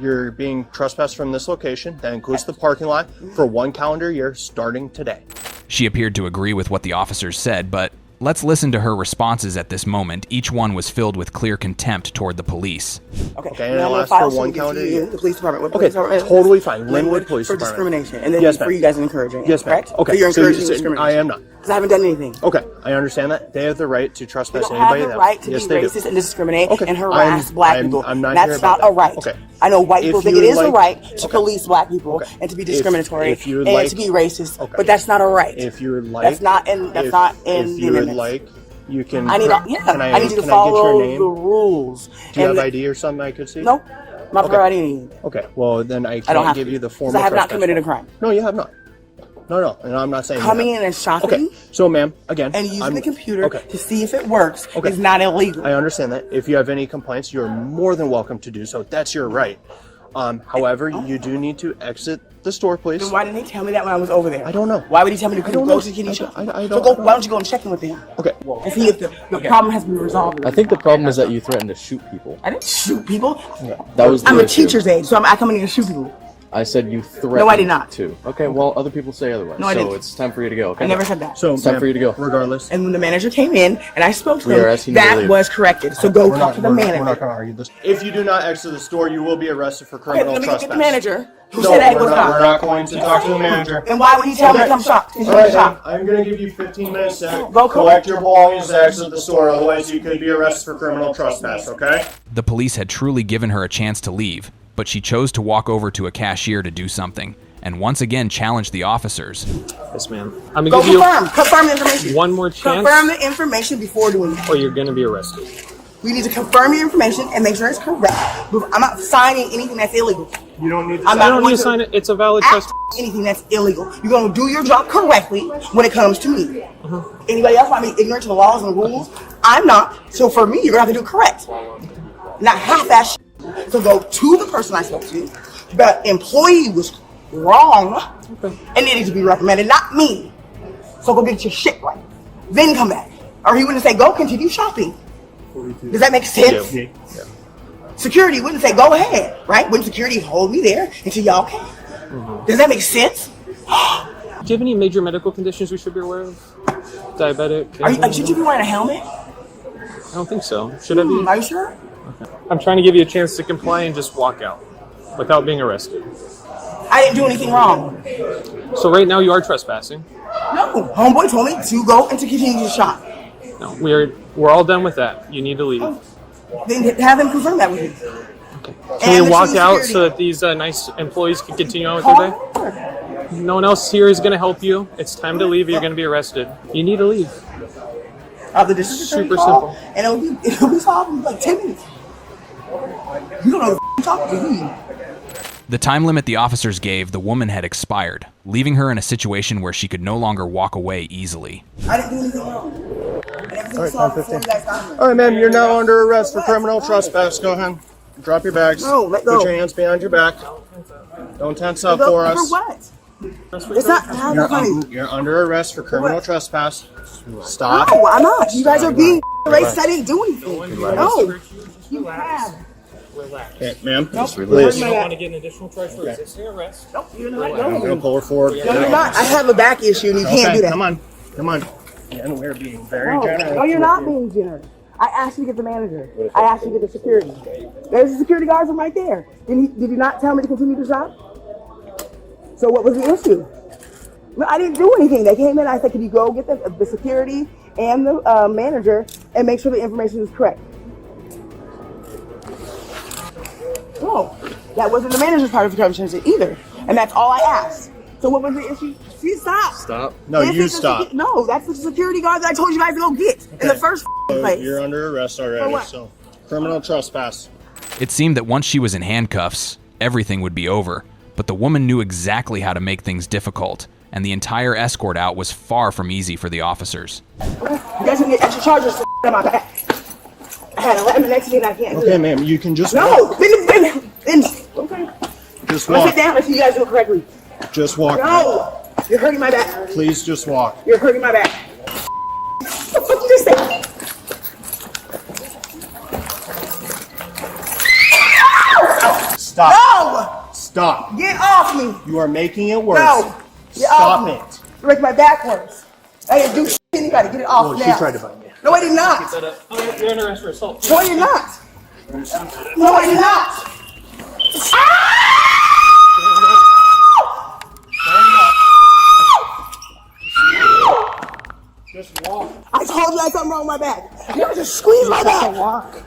You're being trespassed from this location. That includes the parking lot for 1 calendar year starting today. She appeared to agree with what the officers said, but let's listen to her responses at this moment. Each one was filled with clear contempt toward the police. Okay, and now it'll I'm last file for 1 suit calendar against you, year. the police department. What Okay, police department is this? totally fine. Linwood Police for Department. discrimination, and then Yes, for ma'am. you guys encouraging it, Yes, ma'am. correct? Okay, So you're so encouraging you- discrimination. I am not. Because I haven't done anything. Okay, I understand that. They have the right to You trespass don't have anybody. the right to Yes, be they do. racist and discriminate Okay, and harass black people. I'm not That's here about not a that. right. Okay. I know white people If think you it is a like- right to okay. police black people Okay. and to be discriminatory if you would and like- to be racist, Okay. but that's not a right. If you would like, That's not in if the you would amendments. like, you can. I need, can need you to can I get follow your name? the rules. Do you And have ID or something I could see? No, not Okay. providing anything. Okay, well then I I don't can't have give to, you the formal. because I have not trespass committed a form. crime. No, you have not. No, and I'm not saying Coming you have. in and shopping Okay, so ma'am, again, and using I'm- the computer okay. to see if it works Okay. is not illegal. I understand that. If you have any complaints, you're more than welcome to do so. That's your right. However, you do need to exit the store, please. Then why didn't he tell me that when I was over there? I don't know. Why would he tell me to I don't go know. to Kitty Shop? I So don't go, know. why don't you go and check in with him? Okay. And see if the problem has been resolved. I think the problem is that you threatened to shoot people. I didn't shoot people. That was the I'm a issue. teacher's aide, so I come in here to shoot people. I said you threatened. No, I did not. To. Okay, well, other people say otherwise. No, I so didn't. it's time for you to go. Okay? I never said that. So It's time for you to go. Regardless. And when the manager came in and I spoke to We are him, asking you to that leave. was corrected. So go talk to the manager. We're not going to argue this. If you do not exit the store, you will be arrested for Okay, criminal let me go trespass. get the manager who No, said that it we're was not, not. we're not going to talk to the manager. And why would he tell me to come shop? All right, I'm going to give you 15 minutes to collect your belongings to exit the store. Otherwise, you could be arrested for criminal trespass, okay? The police had truly given her a chance to leave, but she chose to walk over to a cashier to do something, and once again challenged the officers. Yes, ma'am. I'm Go gonna give you confirm the information. one more chance, Confirm the information before doing that. or you're gonna be arrested. We need to confirm your information and make sure it's correct. I'm not signing anything that's illegal. You don't need to. I'm I not don't going need to sign it. It's a valid act trespass. anything that's illegal. You're going to do your job correctly when it comes to me. Anybody else might be ignorant to the laws and the rules? I'm not. So for me, you're going to have to do it correct. Not half-ass shit. So go to the person I spoke to. The employee was wrong and needed to be reprimanded, not me. So go get your shit right. Then come back. Or he wouldn't say, go continue shopping. Does that make sense? Yeah. Security wouldn't say, go ahead, right? Wouldn't security hold me there until y'all came? Does that make sense? Do you have any major medical conditions we should be aware of? Diabetic? Should you be wearing a helmet? I don't think so. Should I be? Are you sure? Okay. I'm trying to give you a chance to comply and just walk out without being arrested. I didn't do anything wrong. So right now you are trespassing. No, homeboy told me to go and to continue to shop. No, we're all done with that. You need to leave. Then have him confirm that with me. Can we walk out so that these nice employees can continue on with their day? No one else here is going to help you. It's time to leave or you're going to be arrested. You need to leave. After this is super simple. And it'll be solved in like 10 minutes. You don't know what you're talking to me. The time limit the officers gave the woman had expired, leaving her in a situation where she could no longer walk away easily. I didn't do anything wrong. And everything's solved before you guys got here. All right, ma'am, you're now under arrest for criminal trespass. Go ahead. Drop your bags. No, let go. Put your hands behind your back. Don't tense up for us. For what? It's not. You're under arrest for criminal trespass. Stop. No, I'm not. You guys are being racist. I didn't do anything. No. You have. Relax. Okay, ma'am. Nope. Please. You don't want to get an additional charge for resisting arrest. Nope, you're not. I'm going to pull her forward. No, you're not. I have a back issue and you can't do that. Come on. Come on. And we're being very generous. No, you're not being generous. I asked you to get the manager. I asked you to get the security. There's the security guards from right there. Did you not tell me to continue to shop? So what was the issue? No, I didn't do anything. They came in. I said, "Can you go get the security and the manager and make sure the information is correct?" No, that wasn't the manager's part of the conversation either, and that's all I asked. So what was the issue? See, stop. Stop. No, you stop. No, that's the security guard that I told you guys to go get in the first place. You're under arrest already. So criminal trespass. It seemed that once she was in handcuffs, everything would be over. But the woman knew exactly how to make things difficult, and the entire escort out was far from easy for the officers. You guys can get extra charges for my back. I had 11 next to me and I can't do Okay, that. ma'am, you can just No, walk. then, okay. Just I'm gonna walk. sit down until you guys do it correctly. Just walk. No, you're hurting my back. Please just walk. You're hurting my back. What did you just say? Stop. No! Stop. Get off me! You are making it worse. No! Get Stop off me. it. You make my back worse. I didn't do shit to anybody. Get it off Well, now. she tried to bite me. No, I did not. You're under arrest for assault. No, you're not. No, I did not. Just walk. I told you I had something wrong with my back. You just squeezed my back.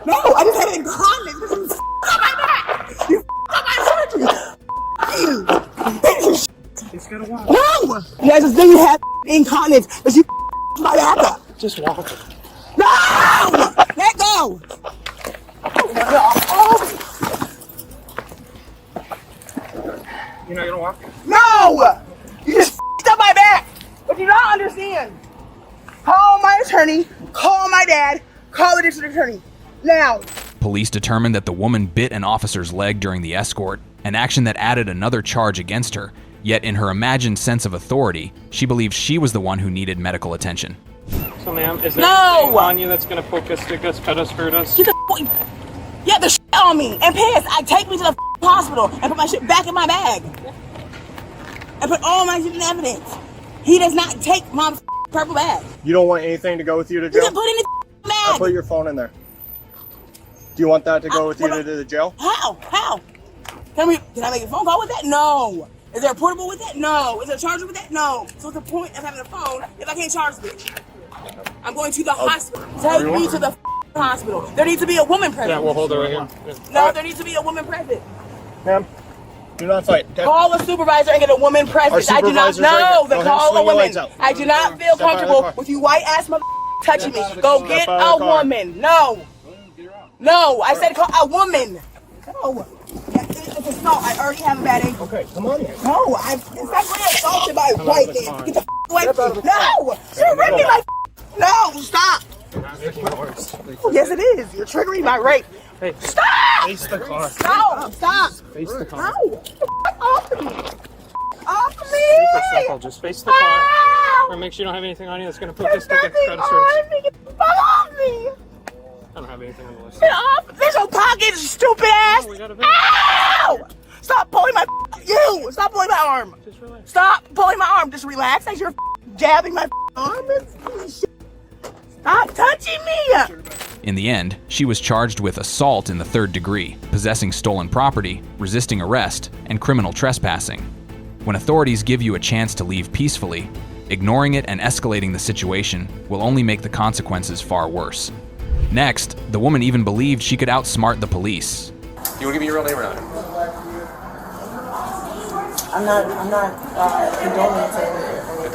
No, I just had it in condoms because you f***ed up my back. You f***ed up my surgery. You. He's gotta walk. No! You guys just think you had incontinence because you f***ed my back up. Just walk. No! Let go! You're not gonna walk? No! You just f***ed up my back! But you don't understand. Call my attorney, call my dad, call the district attorney. Now. Police determined that the woman bit an officer's leg during the escort, an action that added another charge against her. Yet in her imagined sense of authority, she believed she was the one who needed medical attention. So, ma'am, is there anything on you that's gonna poke us, stick us, cut us, hurt us? Get the yeah, the shit on me and piss. I take me to the hospital and put my shit back in my bag. And put all my shit in evidence. He does not take my purple bag. You don't want anything to go with you to You jail? can put it in the bag. I'll put your phone in there. Do you want that to go with you to the jail? How? Can I make a phone call with that? No. Is there a portable with that? No. Is there a charger with that? No. So what's the point of having a phone if I can't charge it? I'm going to the hospital. Take me to the hospital. There needs to be a woman present. Yeah, we'll hold her right here. No, there needs to be a woman present. Ma'am, do not fight. Okay? Call a supervisor and get a woman present. I do not know. Then call a woman. I do not feel comfortable with you white ass mother touching me. Go get a woman. No. No, I said call a woman. No. It's assault. I already have a bad ankle. Okay, come on here. No, it's not really assaulted by a white man. Get the away from me. No, you're ripping my. No, stop. Oh, yes, it is. You're triggering my rape. Hey, stop. Face the car. No, stop. Face the car. No, get the off of me. Off of me. Super simple. Just face the car. Or make sure you don't have anything on you that's gonna put this stick at credit search. Get the fuck off me. I don't have anything on the list. Get off. There's no pockets, stupid ass. Ow! Stop pulling my you. Stop pulling my arm. Just relax. Stop pulling my arm. Just relax as you're jabbing my arm. Stop touching me. In the end, she was charged with assault in the 3rd degree, possessing stolen property, resisting arrest, and criminal trespassing. When authorities give you a chance to leave peacefully, ignoring it and escalating the situation will only make the consequences far worse. Next, the woman even believed she could outsmart the police. You want to give me your real name or not? I'm not condoning it.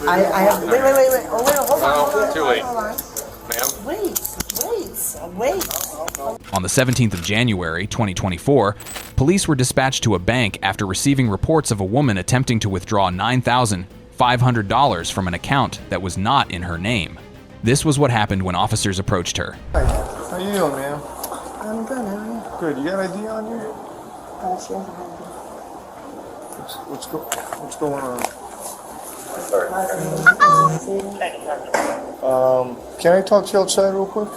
I have, wait, oh, wait, hold on. Too late. Hold on. Ma'am? Wait. On the 17th of January, 2024, police were dispatched to a bank after receiving reports of a woman attempting to withdraw $9,500 from an account that was not in her name. This was what happened when officers approached her. Hi. How you doing, ma'am? I'm good, how are you? Good. You got ID on you? Sure. What's going on? Can I talk to you outside real quick?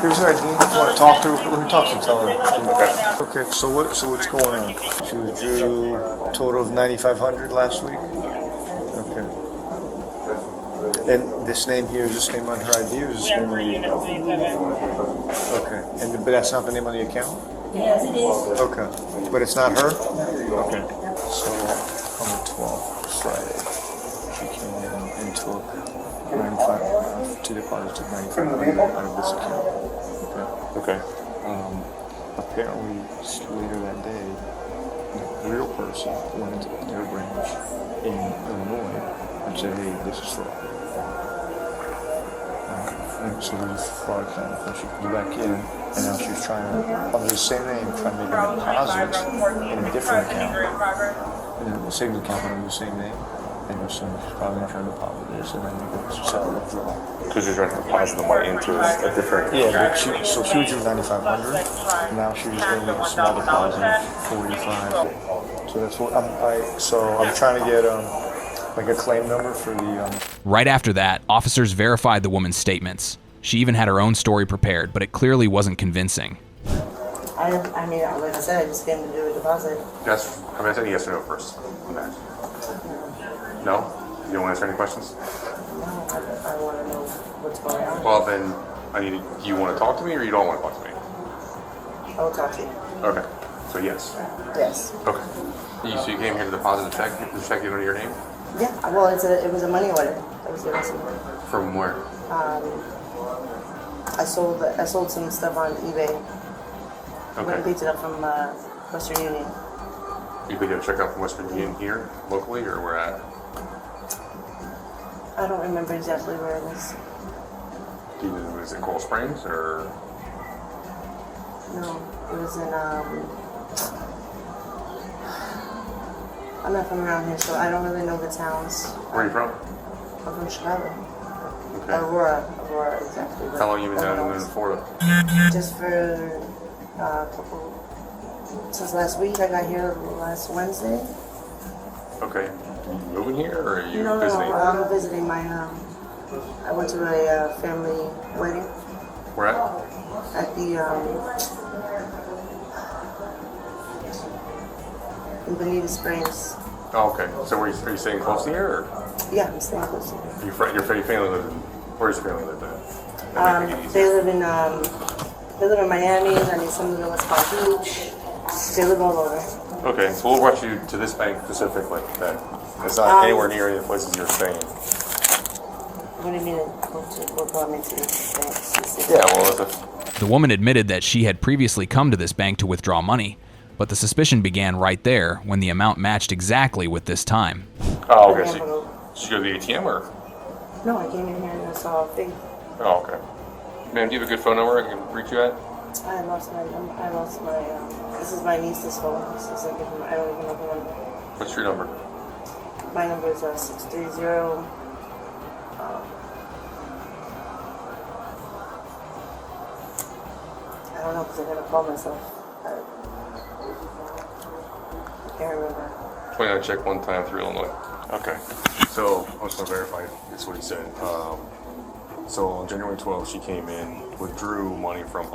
Here's her ID. You want to talk to her? Let me talk to her. Tell her. Okay. So what's going on? She withdrew a total of $9,500 last week. Okay. And this name here, is this name on her ID or is this name on the account? Okay. But that's not the name on the account? Yes, it is. Okay. But it's not her? Okay. So on the 12th, Friday, she came in and took 2 deposits of $9,500 out of this account. Okay. Apparently, later that day, the real person went into their branch in Illinois and said, "Hey, this is fraud." And so we fraud kind of thing. She flew back in, and now she's trying to, under the same name, trying to make a deposit in a different account. And the savings account under the same name. And so she's probably not trying to deposit this, and then you go to separate withdrawal. Because you're trying to deposit the money into a different. Yeah, but she was doing $9,500. Now she's just going to make a small deposit of $45. So that's what I'm trying to get like a claim number for the. Right after that, officers verified the woman's statements. She even had her own story prepared, but it clearly wasn't convincing. I mean, like I said, I just came to do a deposit. Yes. I'm going to say yes or no first. Okay. No? You don't want to answer any questions? No, I want to know what's going on. Well, then, do you want to talk to me or you don't want to talk to me? I will talk to you. Okay. So, yes. Yes. Okay. So you came here to deposit a check? The check under your name? Yeah, well, it was a money order. That was given to me. From where? I sold some stuff on eBay. Okay. I picked it up from Western Union. You picked up a check out from Western Union here, locally, or where at? I don't remember exactly where it was. Do you know, was it Coral Springs, or? No, it was in, I'm not from around here, so I don't really know the towns. Where are you from? I'm from Chicago. Okay. Aurora, exactly. How long have you been down in Florida? Just for a couple, since last week. I got here last Wednesday. Okay. Are you moving here, or are you No, visiting? I'm visiting my, I went to a family wedding. Where at? At the, in Bonita Springs. Oh, okay. So are you staying close to here, or? Yeah, I'm staying close to here. Your family live in, where's your family live at? They live in Miami, I mean, some of them in West Palm Beach. They live all over. Okay, so what brought you to this bank specifically then? It's not anywhere near any of the places you're staying. What do you mean, what brought me to this bank? Yeah, well, The woman admitted that she had previously come to this bank to withdraw money, but the suspicion began right there when the amount matched exactly with this time. Oh, okay. So did you go to the ATM, or? No, I came in here and I saw a thing. Oh, okay. Ma'am, do you have a good phone number I can reach you at? I lost my, this is my niece's phone. This is like, I don't even know the number. What's your number? My number is 630. I don't know because I never called myself. I can't remember. 29 check one time through Illinois. Okay. So I was going to verify that's what he said. So on January 12th, she came in, withdrew money from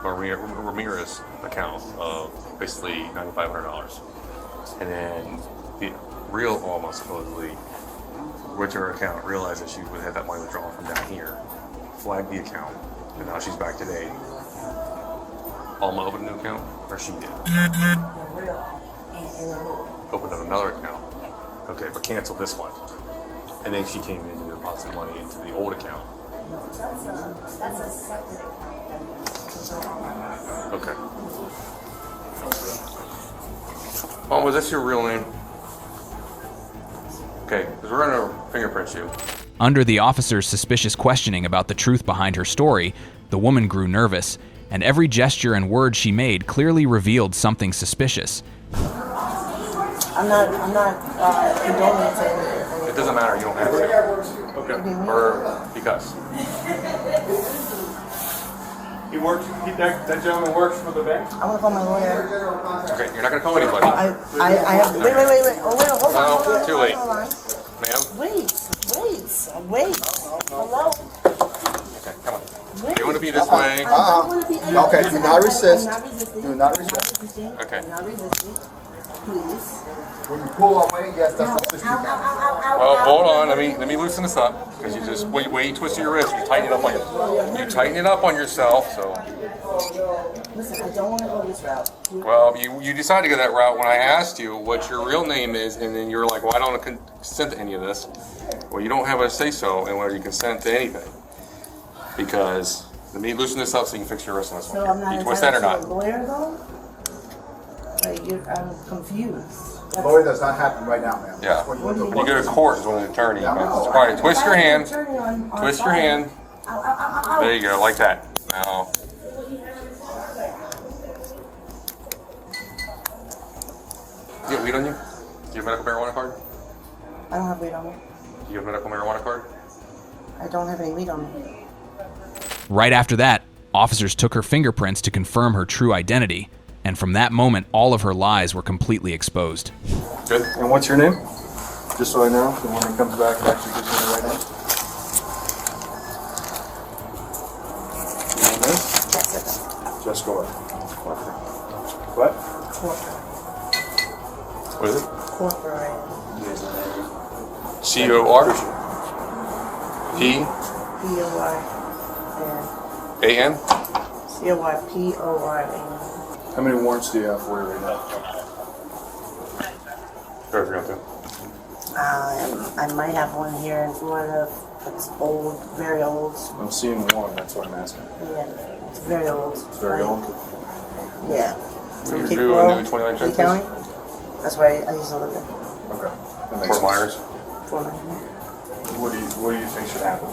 Ramirez's account of basically $9,500. And then the real Alma supposedly went to her account, realized that she would have that money withdrawn from down here, flagged the account, and now she's back today. Alma opened a new account, or she did? Opened up another account. Okay, but canceled this one. And then she came in to deposit money into the old account. Okay. Mom, was this your real name? Okay, because we're gonna fingerprint you. Under the officer's suspicious questioning about the truth behind her story, the woman grew nervous, and every gesture and word she made clearly revealed something suspicious. I'm not condoning it. It doesn't matter, you don't have to. Okay. Or because. He works. That gentleman works for the bank. I want to call my lawyer. Okay, you're not gonna call anybody. I have. Wait. Oh, wait, hold on. No, too late. Hold on. Ma'am? Wait. Hello? Okay, come on. You want to be this way? Okay, do not resist. Do not resist. Okay. Please. When you pull away, yes, that's what this is. Well, hold on. Let me loosen this up because you just way you twisted your wrist. You tighten it up on yourself. So. Listen, I don't want to go this route. Well, you decided to go that route when I asked you what your real name is, and then you're like, "Well, I don't consent to any of this." Well, you don't have a say so in whether you consent to anything because let me loosen this up so you can fix your wrist on this one. So I'm not You twist that or not? a lawyer though? I'm confused. Lawyer does not happen right now, ma'am. Yeah. When you go to court is when an attorney. All right, twist your hand. Twist your hand. There you go, like that. Now. Do you have weed on you? Do you have a medical marijuana card? I don't have weed on me. Do you have a medical marijuana card? I don't have any weed on me. Right after that, officers took her fingerprints to confirm her true identity, and from that moment, all of her lies were completely exposed. Good. And what's your name? Just so I know, so when it comes back, it actually gives me the right name. Your name is? Jessica. Jessica what? What is it? Corporate. C-O-R? P? A-N? C-O-Y-P-O-R-A-N. How many warrants do you have for you right now? Go if you I might have one here in Florida. It's old, very old. I'm seeing one, that's what I'm asking. Yeah, it's very old. It's very old? Yeah. You're Cape due Coral, a new 29 Cape cents? County. That's where I used to live in. Okay. Fort Myers? Fort Myers. What do you think should happen?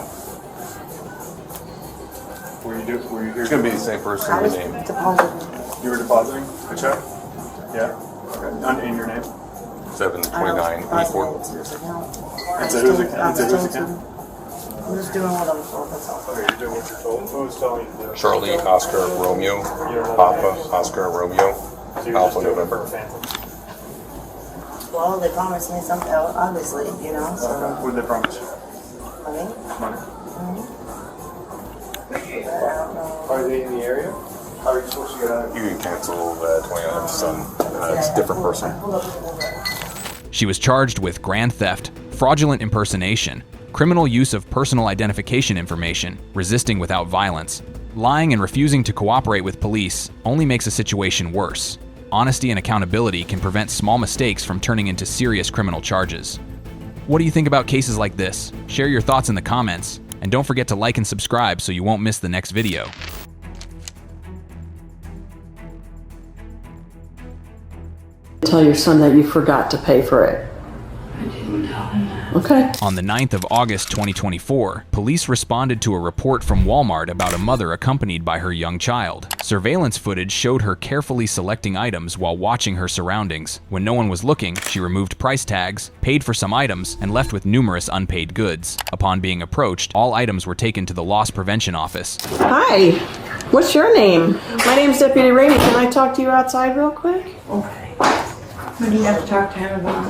Were you here? It's going to be the same person I was name. depositing. You were depositing a check? Yeah? Okay. In your name? 72984. It's a whose account? I'm just doing what I'm told, that's all. Okay, you're doing what you're told. Who's telling you to do it? Charlie, Oscar, Romeo, Papa, Oscar, Romeo, Alpha, November. Well, they promised me something, obviously, you know, so. What did they promise you? Money? Money. But I don't know. Are they in the area? How are you supposed to get out of You can cancel the 29 son. It's a different person. She was charged with grand theft, fraudulent impersonation, criminal use of personal identification information, resisting without violence. Lying and refusing to cooperate with police only makes a situation worse. Honesty and accountability can prevent small mistakes from turning into serious criminal charges. What do you think about cases like this? Share your thoughts in the comments, and don't forget to like and subscribe so you won't miss the next video. Tell your son that you forgot to pay for it. Okay. On the 9th of August 2024, police responded to a report from Walmart about a mother accompanied by her young child. Surveillance footage showed her carefully selecting items while watching her surroundings. When no one was looking, she removed price tags, paid for some items, and left with numerous unpaid goods. Upon being approached, all items were taken to the loss prevention office. Hi. What's your name? My name's Deputy Rainey. Can I talk to you outside real quick? Okay. What do you have to talk to him about?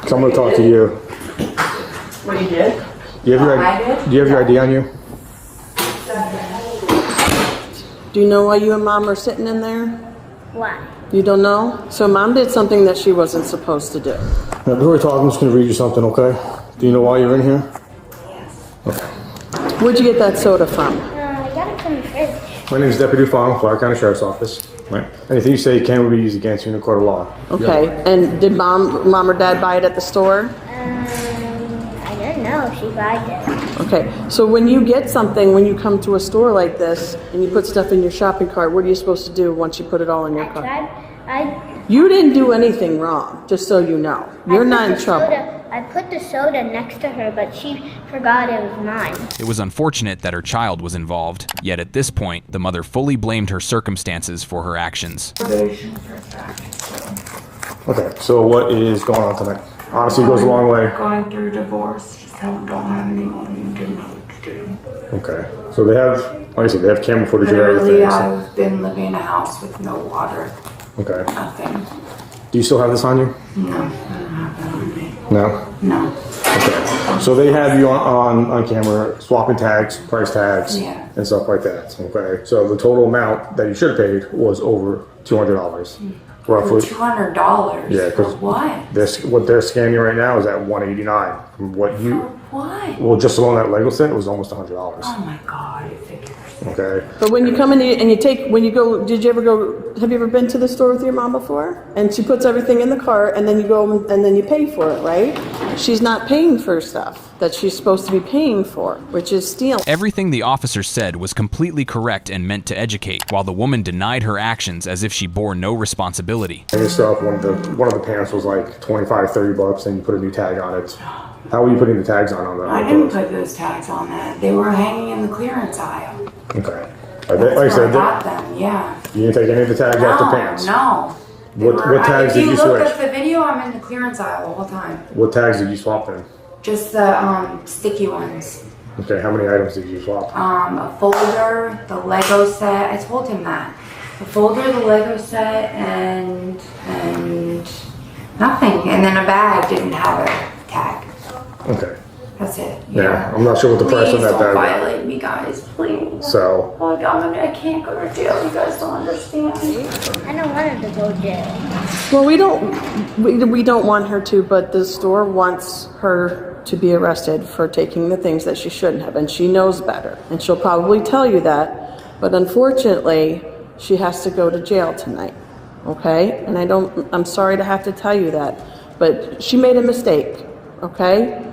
So I'm going to talk to you. What you did? Do you have your ID on you? Do you know why you and Mom are sitting in there? Why? You don't know? So Mom did something that she wasn't supposed to do. Now, before we talk, I'm just going to read you something, okay? Do you know why you're in here? Okay. Where'd you get that soda from? I got it from the fridge. My name is Deputy Fong, Clark County Sheriff's Office. Right. Anything you say can be used against you in a court of law. Okay. And did Mom or Dad buy it at the store? I don't know if she bought it. Okay. So when you get something, when you come to a store like this and you put stuff in your shopping cart, what are you supposed to do once you put it all in your cart? You didn't do anything wrong, just so you know. You're not in trouble. I put the soda next to her, but she forgot it was mine. It was unfortunate that her child was involved, yet at this point, the mother fully blamed her circumstances for her actions. Okay, so what is going on tonight? Honestly, it goes a long way. Going through divorce, just don't have any money and didn't know what to do. Okay, so they have, like I said, they have camera footage of Literally, everything. I've been living in a house with no water, Okay. nothing. Do you still have this on you? No, I don't have that on me. No? No. Okay. So they have you on camera swapping tags, price tags, Yeah. and stuff like that. Okay. So the total amount that you should have paid was over $200, roughly. $200? Yeah, For because what? what they're scanning right now is at $189. From what you, What? well, just alone that Lego set, it was almost $100. Oh my God, figures. Okay. But when you come in and you take, when you go, have you ever been to the store with your mom before? And she puts everything in the cart and then you go and then you pay for it, right? She's not paying for stuff that she's supposed to be paying for, which is stealing. Everything the officer said was completely correct and meant to educate, while the woman denied her actions as if she bore no responsibility. And your stuff, one of the pants was like $25-$30 and you put a new tag on it. How were you putting the tags on that? I didn't put those tags on that. They were hanging in the clearance aisle. Okay. That's Like I where said, I got them, yeah. you didn't take any of the tags off the pants? No. What tags did you If you look switch? at the video, I'm in the clearance aisle the whole time. What tags did you swap then? Just the sticky ones. Okay, how many items did you swap? A folder, the Lego set. I told him that. The folder, the Lego set, and nothing. And then a bag didn't have a tag. Okay. That's it. Yeah, I'm not sure what the price on that Please bag don't was. violate me, guys. Please. So, Like, I can't go to jail. You guys don't understand. I don't want her to go to jail. Well, we don't want her to, but the store wants her to be arrested for taking the things that she shouldn't have, and she knows better. And she'll probably tell you that, but unfortunately, she has to go to jail tonight. Okay? And I'm sorry to have to tell you that, but she made a mistake. Okay?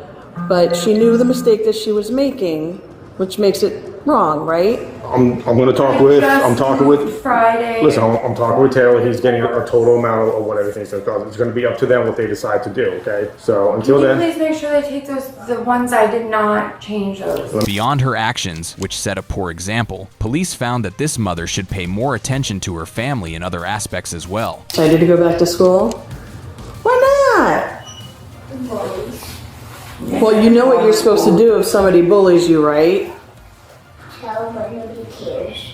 But she knew the mistake that she was making, which makes it wrong, right? I'm going to talk with Friday. Listen, I'm talking with Taylor. He's getting a total amount of what everything's going to cost. It's going to be up to them what they decide to do, okay? So until Can you then, please make sure they take the ones I did not change those. Beyond her actions, which set a poor example, police found that this mother should pay more attention to her family in other aspects as well. Excited to go back to school? Why not? Well, you know what you're supposed to do if somebody bullies you, right? Tell but nobody cares.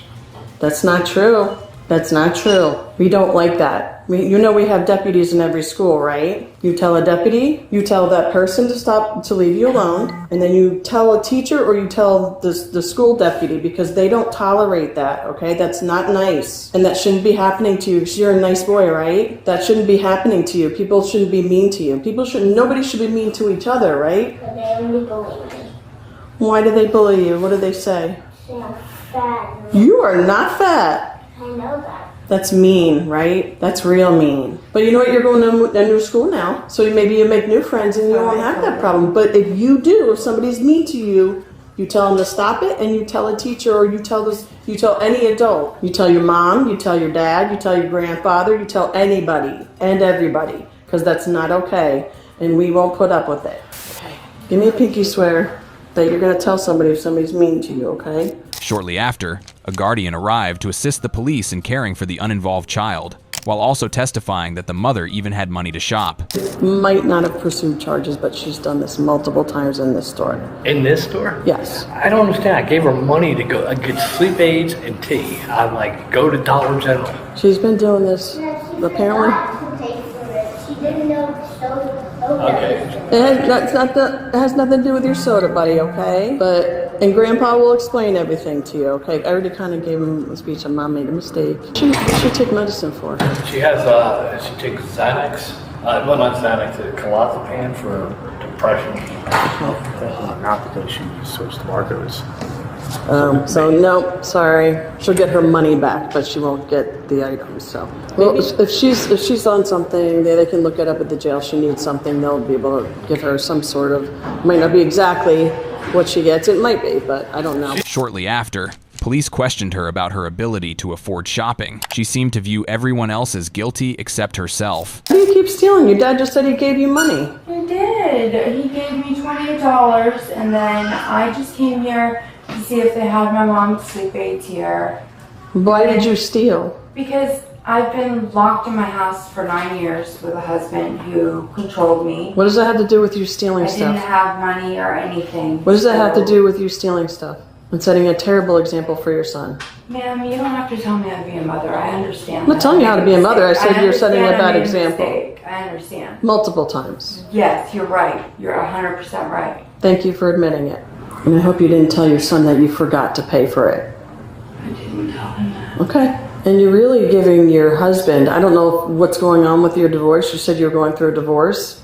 That's not true. That's not true. We don't like that. You know we have deputies in every school, right? You tell a deputy, you tell that person to leave you alone, and then you tell a teacher or you tell the school deputy because they don't tolerate that, okay? That's not nice. And that shouldn't be happening to you because you're a nice boy, right? That shouldn't be happening to you. People shouldn't be mean to you. Nobody should be mean to each other, right? But they only bully me. Why do they bully you? What do they say? Say I'm fat. You are not fat. I know that. That's mean, right? That's real mean. But you know what? You're going to a new school now. So maybe you make new friends and you won't have that problem. But if you do, if somebody's mean to you, you tell them to stop it and you tell a teacher or you tell any adult. You tell your mom, you tell your dad, you tell your grandfather, you tell anybody and everybody. Because that's not okay. And we won't put up with it. Okay. Give me a pinky swear that you're going to tell somebody if somebody's mean to you, okay? Shortly after, a guardian arrived to assist the police in caring for the uninvolved child, while also testifying that the mother even had money to shop. Might not have pursued charges, but she's done this multiple times in this store. In this store? Yes. I don't understand. I gave her money to go get sleep aids and tea. I'm like, go to Dollar General. She's been doing this, apparently. She didn't know the soda. Okay. It has nothing to do with your soda, buddy, okay? And Grandpa will explain everything to you, okay? I already kind of gave him a speech on Mom made a mistake. She should take medicine for her. She has, she takes Xanax. Well, not Xanax, clozapam for depression. Not because she switched barcodes. So no, sorry. She'll get her money back, but she won't get the items. So, well, if she's on something, they can look it up at the jail. She needs something, they'll be able to give her some sort of. Might not be exactly what she gets. It might be, but I don't know. Shortly after, Police questioned her about her ability to afford shopping. She seemed to view everyone else as guilty except herself. Why do you keep stealing? Your dad just said he gave you money. He did. He gave me $28, and then I just came here to see if they had my mom's sleep aids here. Why did you steal? Because I've been locked in my house for 9 years with a husband who controlled me. What does that have to do with you stealing I stuff? didn't have money or anything. What does that have to do with you stealing stuff and setting a terrible example for your son? Ma'am, you don't have to tell me how to be a mother. I understand. I'm not telling you how to be a mother. I said you're setting a bad understand I made example. mistake. I understand. Multiple times. Yes, you're right. You're 100% right. Thank you for admitting it. And I hope you didn't tell your son that you forgot to pay for it. I didn't tell him that. Okay. And you're really giving your husband, I don't know what's going on with your divorce. You said you were going through a divorce.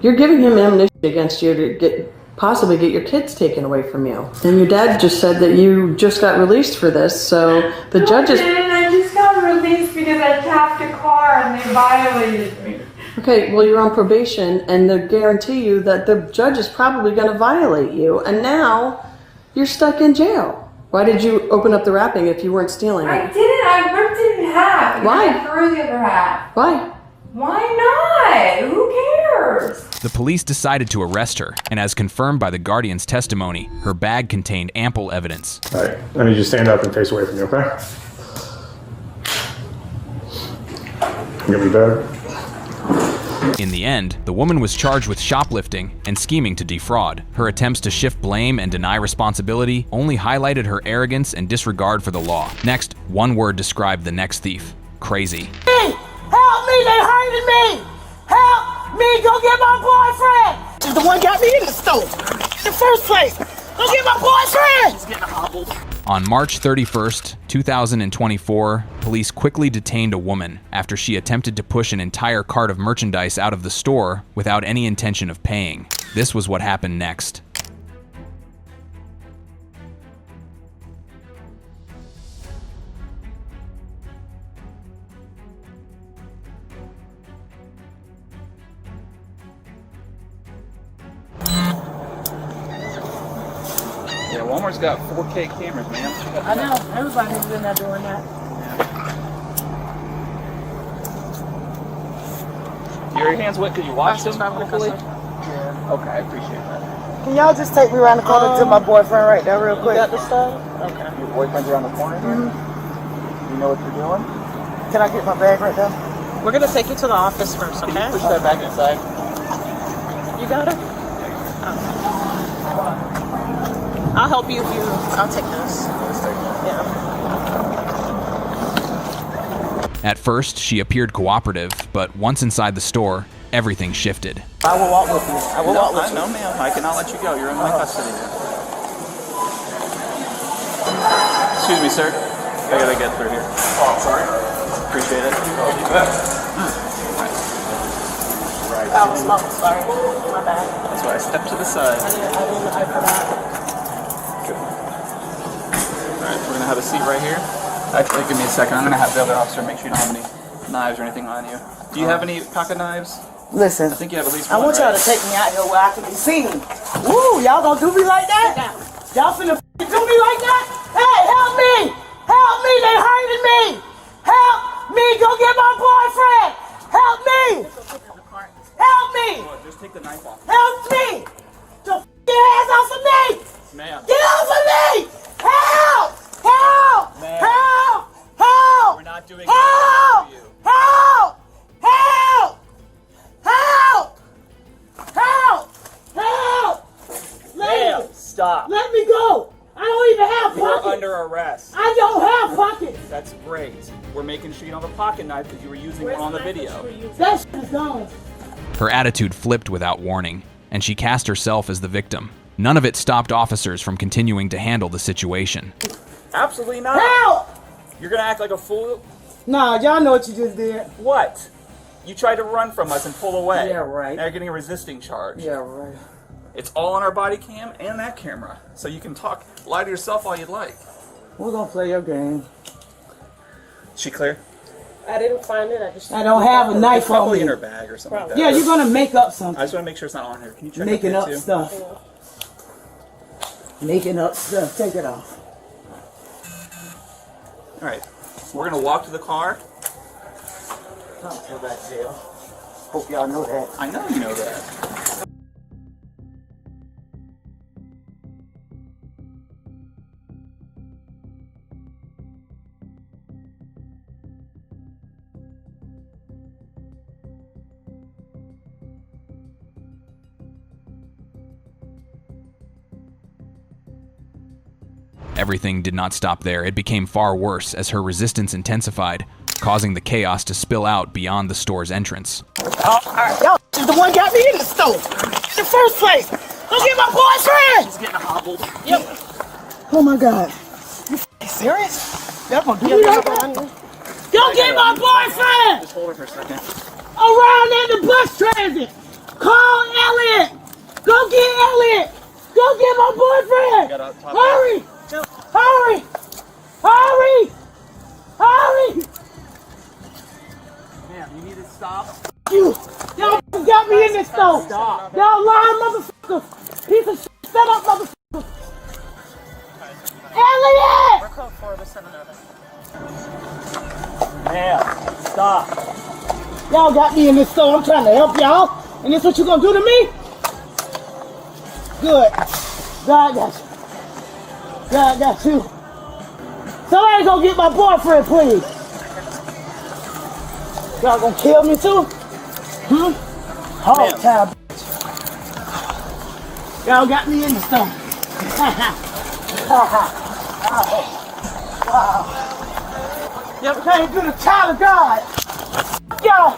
You're giving him ammunition against you to possibly get your kids taken away from you. And your dad just said that you just got released for this, so the judges... I just got released because I tapped a car and they violated me. Okay, well, you're on probation, and they guarantee you that the judge is probably going to violate you, and now you're stuck in jail. Why did you open up the wrapping if you weren't stealing it? I didn't. I ripped it in half. And Why? I threw the other half. Why? Why not? Who cares? The police decided to arrest her, and as confirmed by the guardian's testimony, her bag contained ample evidence. All right, I need you to stand up and face away from me, okay? Give me your bag. In the end, the woman was charged with shoplifting and scheming to defraud. Her attempts to shift blame and deny responsibility only highlighted her arrogance and disregard for the law. Next, one word described the next thief: crazy. Hey, help me, they hurting me! Help me, go get my boyfriend! She's the one got me in the store in the first place. Go get my boyfriend! He's getting hobbled. On March 31st, 2024, police quickly detained a woman after she attempted to push an entire cart of merchandise out of the store without any intention of paying. This was what happened next. Yeah, Walmart's got 4K cameras, man. I know, everybody's in there doing that. Your hands wet because you washed them, hopefully? Yeah. Okay, I appreciate that. Can y'all just take me around the corner to my boyfriend right there real quick? You got this stuff? Okay. Your boyfriend's around the corner here? You know what you're doing? Can I get my bag right there? We're gonna take you to the office first, okay? Can you push that back inside? You got it? I'll help you if you. I'll take this. Yeah. At first, she appeared cooperative, but once inside the store, everything shifted. I will walk with you. I will walk with you. No, ma'am. I cannot let you go. You're in my custody. Excuse me, sir. I gotta get through here. Oh, I'm sorry. Appreciate it. Oh, sorry. My bad. That's why I stepped to the side. I forgot. Alright, we're gonna have a seat right here. Actually, give me a second. I'm gonna have the other officer make sure you don't have any knives or anything on you. Do you have any pocket knives? Listen, I think you have at least I one, want y'all right? to take me out here where I can be seen. Woo, y'all gonna do me like that? Y'all finna do me like that? Hey, help me! Help me, they hurting me! Help me, go get my boyfriend! Help me! Help me! Just take the knife off. Help me! Get your hands off of me! Ma'am. Get off of me! Help! Help! Ma'am. Help! Help! We're not doing Help! anything for you. Help! Help! Help! Help! Help! Ma'am, stop. Let me go! I don't even have You're pockets! under arrest. I don't have pockets! That's great. We're making sure you don't have a pocket knife because you were using one on the video. That shit is gone. Her attitude flipped without warning, and she cast herself as the victim. None of it stopped officers from continuing to handle the situation. Absolutely not. Help! You're gonna act like a fool? Nah, y'all know what you just did. What? You tried to run from us and pull away. Yeah, right. Now you're getting a resisting charge. Yeah, right. It's all on our body cam and that camera. So you can lie to yourself all you'd like. We're gonna play your game. Is she clear? I didn't find it. I don't have a knife It's probably on in me. her bag or something like that. Yeah, you're gonna make up something. I just want to make sure it's not on her. Can you check Making up up there, too? stuff. Making up stuff. Take it off. We're gonna walk to the car. Don't feel that jail. Hope y'all know that. I know you know that. Everything did not stop there. It became far worse as her resistance intensified, causing the chaos to spill out beyond the store's entrance. Oh, all right. Y'all is the one got me in the store. In the first place. Go get my boyfriend. He's getting hobbled. Yep. Oh my God. You serious? Y'all gonna do that? Go get my boyfriend. Just hold her for a second. Around in the bus transit. Call Elliot. Go get Elliot. Go get my boyfriend. Hurry. Hurry. Hurry. Hurry. Ma'am, you need to stop. You. Y'all got me in this store. Stop. Y'all lying motherfuckers. Piece of shit. Set up motherfuckers. Elliot. We're code 4, let's send another. Ma'am, stop. Y'all got me in this store. I'm trying to help y'all. And this what you gonna do to me? Good. God got you. God got you. Somebody go get my boyfriend, please. Y'all gonna kill me too? Hog time, bitch. Y'all got me in the store. Y'all can't do the child of God. Y'all.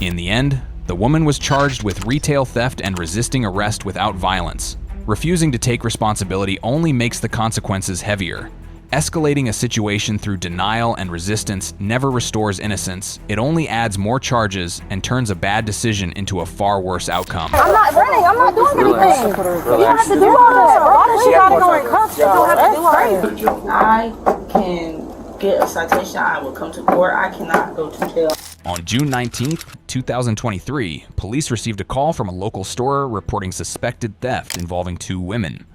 In the end, the woman was charged with retail theft and resisting arrest without violence. Refusing to take responsibility only makes the consequences heavier. Escalating a situation through denial and resistance never restores innocence. It only adds more charges and turns a bad decision into a far worse outcome. I'm not running. I'm not doing anything. You don't have to do all that. Why does she gotta go in cuffs? You don't have to do all that. I can get a citation. I will come to court. I cannot go to jail. On June 19th, 2023, police received a call from a local store reporting suspected theft involving 2 women.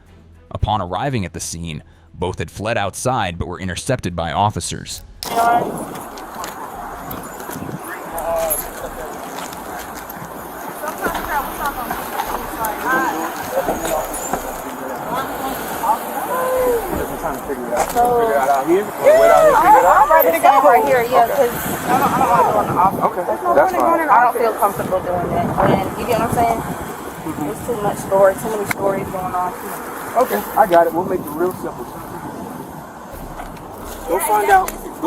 Upon arriving at the scene, both had fled outside but were intercepted by officers. I'm ready to go right here, yeah, because I don't want to go in the office. Okay, that's fine. I don't feel comfortable doing that. And you get what I'm saying? There's too much story, too many stories going on. Okay, I got it. We'll make it real simple. Go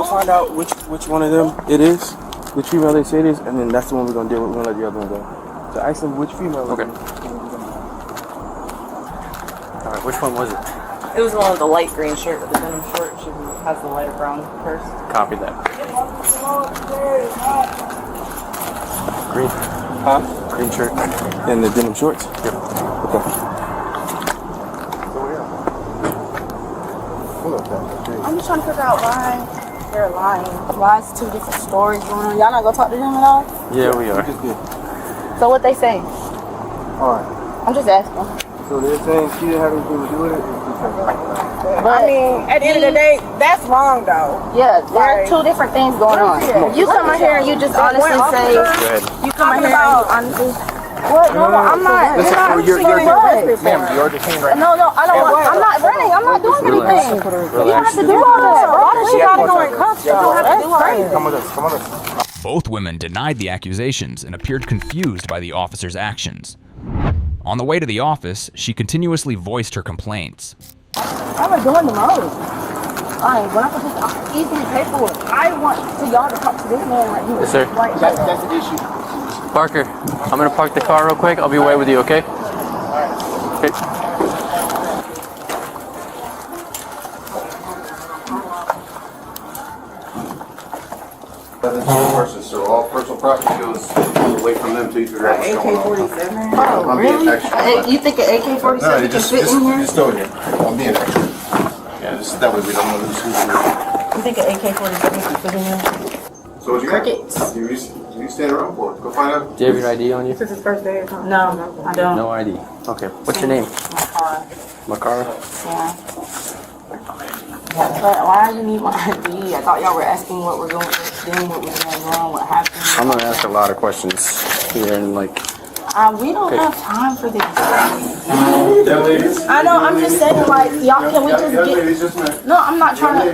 find out which one of them it is, which female they say it is, and then that's the one we're gonna deal with. We're gonna let the other one go. So ask them which female. Okay. All right, which one was it? It was the one with the light green shirt with the denim short. She has the lighter brown purse. Copy that. Green. Huh? Green shirt and the denim shorts. Yep. Okay. I'm just trying to figure out why they're lying. Why is 2 different stories going on? Y'all not gonna talk to them at all? Yeah, we are. So what they say? Alright. I'm just asking. So they're saying she didn't have anything to do with it? But I mean, at the end of the day, that's wrong though. Yeah, there are 2 different things going on. You come in here and you just honestly say, you come in here and you honestly, what? No, I'm not. Listen, you're ma'am, you're detained right now. No, I don't want, I'm not running. I'm not doing anything. You don't have to do all that. Why does she gotta go in cuffs? You don't have to do all that. Come with us, come with us. Both women denied the accusations and appeared confused by the officer's actions. On the way to the office, she continuously voiced her complaints. I'm not doing the most. When I put this easy paperwork, I want y'all to talk to this man right here. Yes, sir. Right That's the issue. Parker, I'm gonna park the car real quick. I'll be away with you, okay? Okay. So all personal property goes away from them to figure out what's going on. AK-47? Oh, really? You think an AK-47 can fit in here? Just throw it in. I'm being extra. Yeah, just that way we don't know who's who. You think an AK-47 can fit in here? So what you got? You stand around for it. Go find out. Do you have your ID on you? This is his first day or something? No, I don't. No ID. Okay. What's your name? Makara. Makara? Yeah. But why do you need my ID? I thought y'all were asking what we're doing, what was going wrong, what happened. I'm gonna ask a lot of questions here and like. We don't have time for this. I know. I'm just saying, like, y'all. Can we just get? No, I'm not trying to.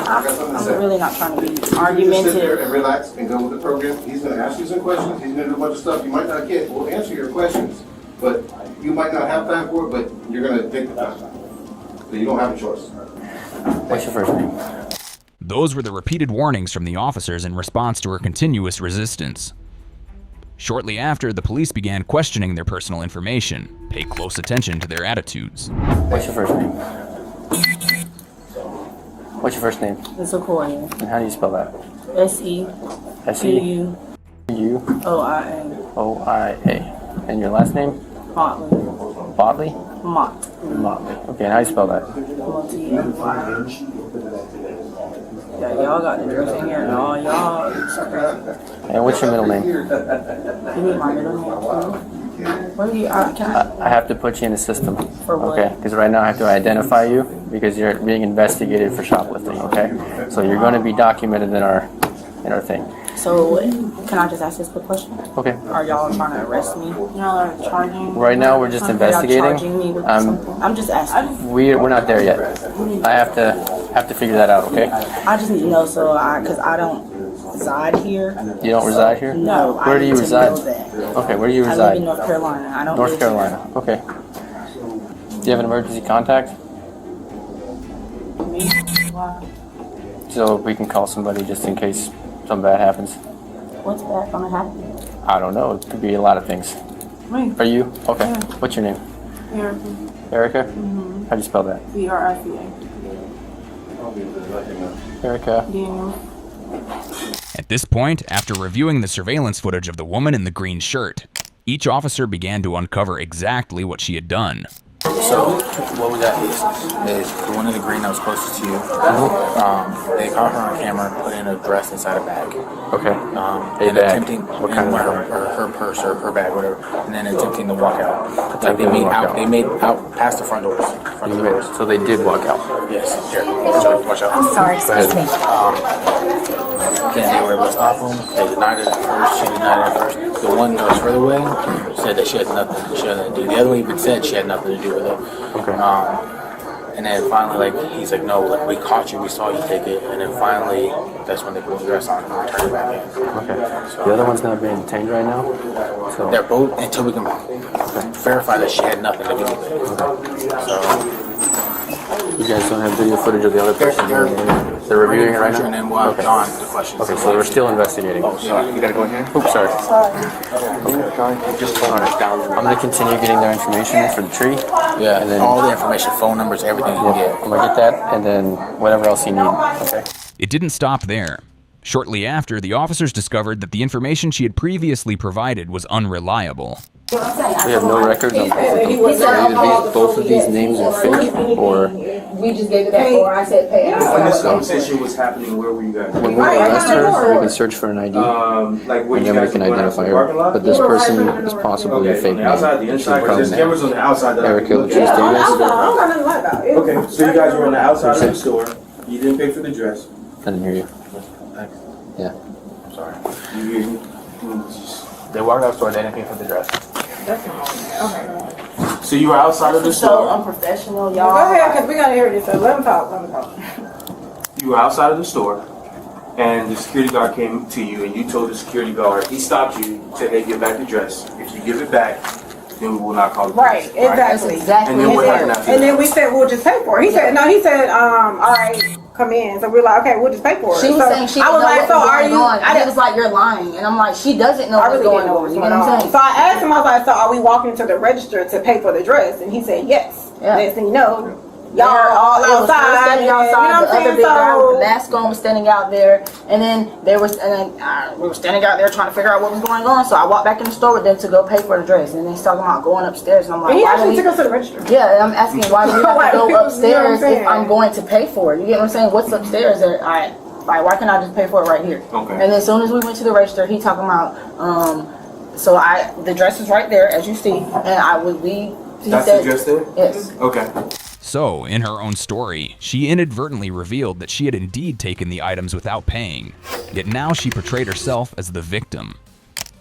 I'm really not trying to be argumentative. And relax and go with the program. He's gonna ask you some questions. He's gonna do a bunch of stuff you might not get. We'll answer your questions, but you might not have time for it. But you're gonna take the time. So you don't have a choice. What's your first name? Those were the repeated warnings from the officers in response to her continuous resistance. Shortly after, the police began questioning their personal information. Pay close attention to their attitudes. What's your first name? What's your first name? It's Okoye. And how do you spell that? S-E-Q-U-O-I-A. And your last name? Motley. Botley? Mott. Motley. Okay, and how do you spell that? M-O-T-L-Y. Yeah, y'all got the dress in here and all y'all. And what's your middle name? You need my middle name? What do you, I have to put you in the system. For what? Okay, because right now I have to identify you because you're being investigated for shoplifting, okay? So you're going to be documented in our thing. So, can I just ask this quick question? Okay. Are y'all trying to arrest me? Y'all are charging? Right now we're just investigating. Y'all charging me with something? I'm just asking. We're not there yet. I have to figure that out, okay? I just need to know because I don't reside here. You don't reside here? No. Where do you reside? Okay, where do you I reside? live in North Carolina. I don't North live Carolina. Okay. Do you have an emergency contact? Me? Why? So we can call somebody just in case something bad happens. What's bad gonna happen? I don't know. It could be a lot of things. Me. Are you? Okay. Yeah. What's your name? Erica. Erica? Mm-hmm. How do you spell that? B-R-I-C-A. Erica. Daniel. At this point, after reviewing the surveillance footage of the woman in the green shirt, each officer began to uncover exactly what she had done. So what we got is the one in the green that was closest to you. They caught her on camera, put in a dress inside a bag. Okay. And attempting what kind of her purse or her bag, whatever, and then attempting to walk out. Like they made out past the front doors. So they did walk out. Yes. Here, watch out. I'm sorry, excuse me. Then they were able to stop them. They denied it at first. She denied it at first. The one that was further away said that she had nothing to do. The other one even said she had nothing to do with it. Okay. And then finally, he's like, no, we caught you. We saw you take it. And then finally, that's when they put the dress on and turned it back in. Okay. So the other one's not being detained right now? So they're both until we can verify that she had nothing to do with it. So you guys don't have video footage of the other person? They're reviewing it right now? And then we'll have Don the questions. Okay, so we're still investigating. Oh, sorry. You gotta go in here? Oops, sorry. Just hold it down. I'm going to continue getting their information for the tree. Yeah, and then all the information, phone numbers, everything you can get. I'm going to get that, and then whatever else you need. Okay. It didn't stop there. Shortly after, the officers discovered that the information she had previously provided was unreliable. We have no records of both of these names are fake, or We just gave it that for. I said pay. When this conversation was happening, where were you guys? when we arrest her, we can search for an ID, and then we can identify her. But this person is possibly a fake name. Outside, the inside, because there's cameras on the outside. Erica, would you stay with Okay, so you guys were on the outside of the store. You didn't pay for the dress. I didn't hear you. Yeah. I'm sorry. They walked out the store, they didn't pay for the dress. So you were outside of the store. So unprofessional, y'all. Go ahead, because we gotta hear this. So let him talk. You were outside of the store, and the security guard came to you, and you told the security guard, he stopped you, said, hey, give back the dress. If you give it back, then we will not call the police. Right, exactly. And then what happened after And that? then we said, we'll just pay for it. He said, all right, come in. So we're like, okay, we'll just pay for it. She was So saying she I didn't was know like, what so was are going you? on. And he was like, you're lying. And I'm like, she doesn't know I what's really going didn't know on. what's You know going what I'm on. saying? So I asked him, I was like, so are we walking to the register to pay for the dress? And he said, yes. Yeah. Next thing you know, y'all are all We're outside. standing outside. You know The what I'm other saying? big guy with the So mask on was standing out there, and then we were standing out there trying to figure out what was going on. So I walked back in the store with them to go pay for the dress, and he's talking about going upstairs. And I'm like, he why actually do we- took us to the register. Yeah, I'm asking why do we have Like, to you know go what upstairs I'm if saying? I'm going to pay for it? You get what I'm saying? What's upstairs there? Like, why can't I just pay for it right here? Okay. And then as soon as we went to the register, he talking about the dress is right there as you see, and he That's said, the dress there? yes. Okay. So, in her own story, she inadvertently revealed that she had indeed taken the items without paying, yet now she portrayed herself as the victim.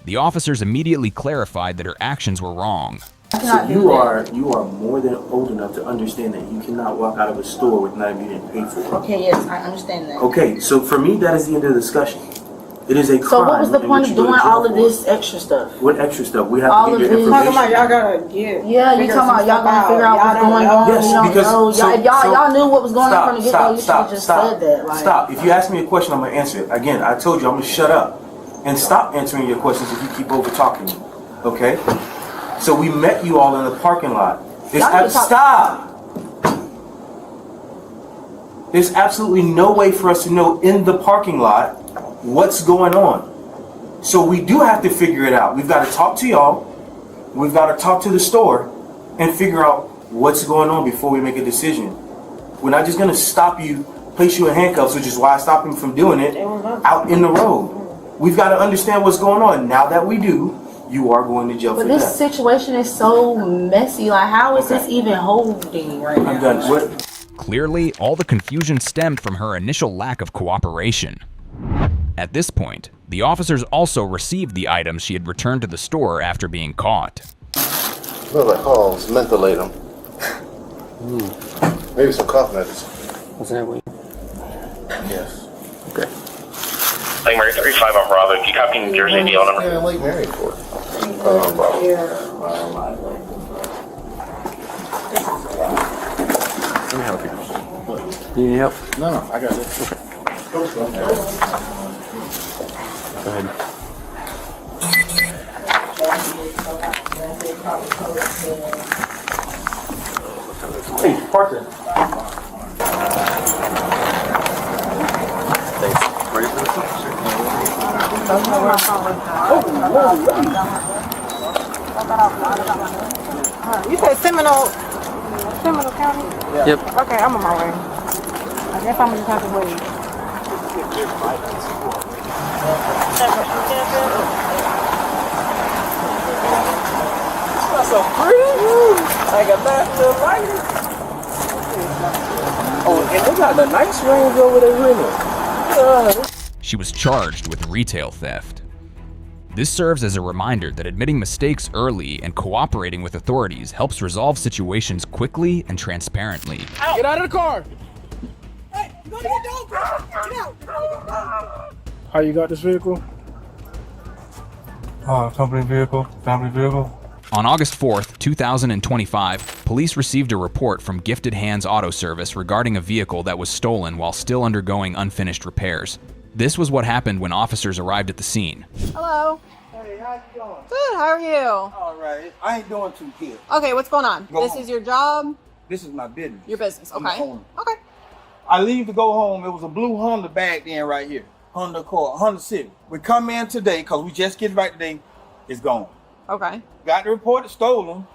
The officers immediately clarified that her actions were wrong. So you are more than old enough to understand that you cannot walk out of a store with an item you didn't pay for. Okay, yes, I understand that. Okay, so for me, that is the end of the discussion. It is a crime. So what was the in point which of you go to doing jail all of for. this extra stuff? What extra stuff? We have All to of get your this. information. Y'all gotta get. Yeah, you talking about y'all gonna figure out what's going on? Yes, You don't because know. so- If y'all so- knew what was going on from the get-go, you should stop, have just stop, said that. Like, stop. If you ask me a question, I'm gonna answer it. Again, I told you I'm gonna shut up and stop answering your questions if you keep over talking me. Okay? So we met you all in the parking lot. Stop. There's absolutely no way for us to know in the parking lot what's going on. So we do have to figure it out. We've got to talk to y'all. We've got to talk to the store and figure out what's going on before we make a decision. We're not just going to stop you, place you in handcuffs, which is why I stopped him from doing it, out in the road. We've got to understand what's going on. Now that we do, you are going to jail but for this that. situation is so messy. Like, how is this even holding right now? I'm done. What? Clearly, all the confusion stemmed from her initial lack of cooperation. At this point, the officers also received the items she had returned to the store after being caught. Smells like Halls, mentholate them. Maybe some cough medicine. What's that weed? Yes. Okay. Lake Mary 35 on Bravo. Can you copy New Jersey deal number? Yeah, Lake Mary for it. Let me help you. You need help? No, I got this. Go ahead. Hey, Parker. Thanks. Ready for this? You said Seminole County? Yep. Okay, I'm on my way. I guess I'm just have to wait. That's so pretty. Like a nice little lighter. Oh, and they got the nice range over there, really. She was charged with retail theft. This serves as a reminder that admitting mistakes early and cooperating with authorities helps resolve situations quickly and transparently. Get out of the car. Hey, you gonna get dog? Get out. How you got this vehicle? Company vehicle, family vehicle. On August 4th, 2025, police received a report from Gifted Hands Auto Service regarding a vehicle that was stolen while still undergoing unfinished repairs. This was what happened when officers arrived at the scene. Hello. Hey, how you doing? Good, how are you? All right. I ain't doing too good. Okay, what's going on? Go This home. is your job? This is my business. Your business, I'm the okay. owner. Okay. I leave to go home. It was a blue Honda back then right here. Honda Accord, Honda Civic. We come in today because we just get back today. It's gone. Okay. Got the report it's stolen,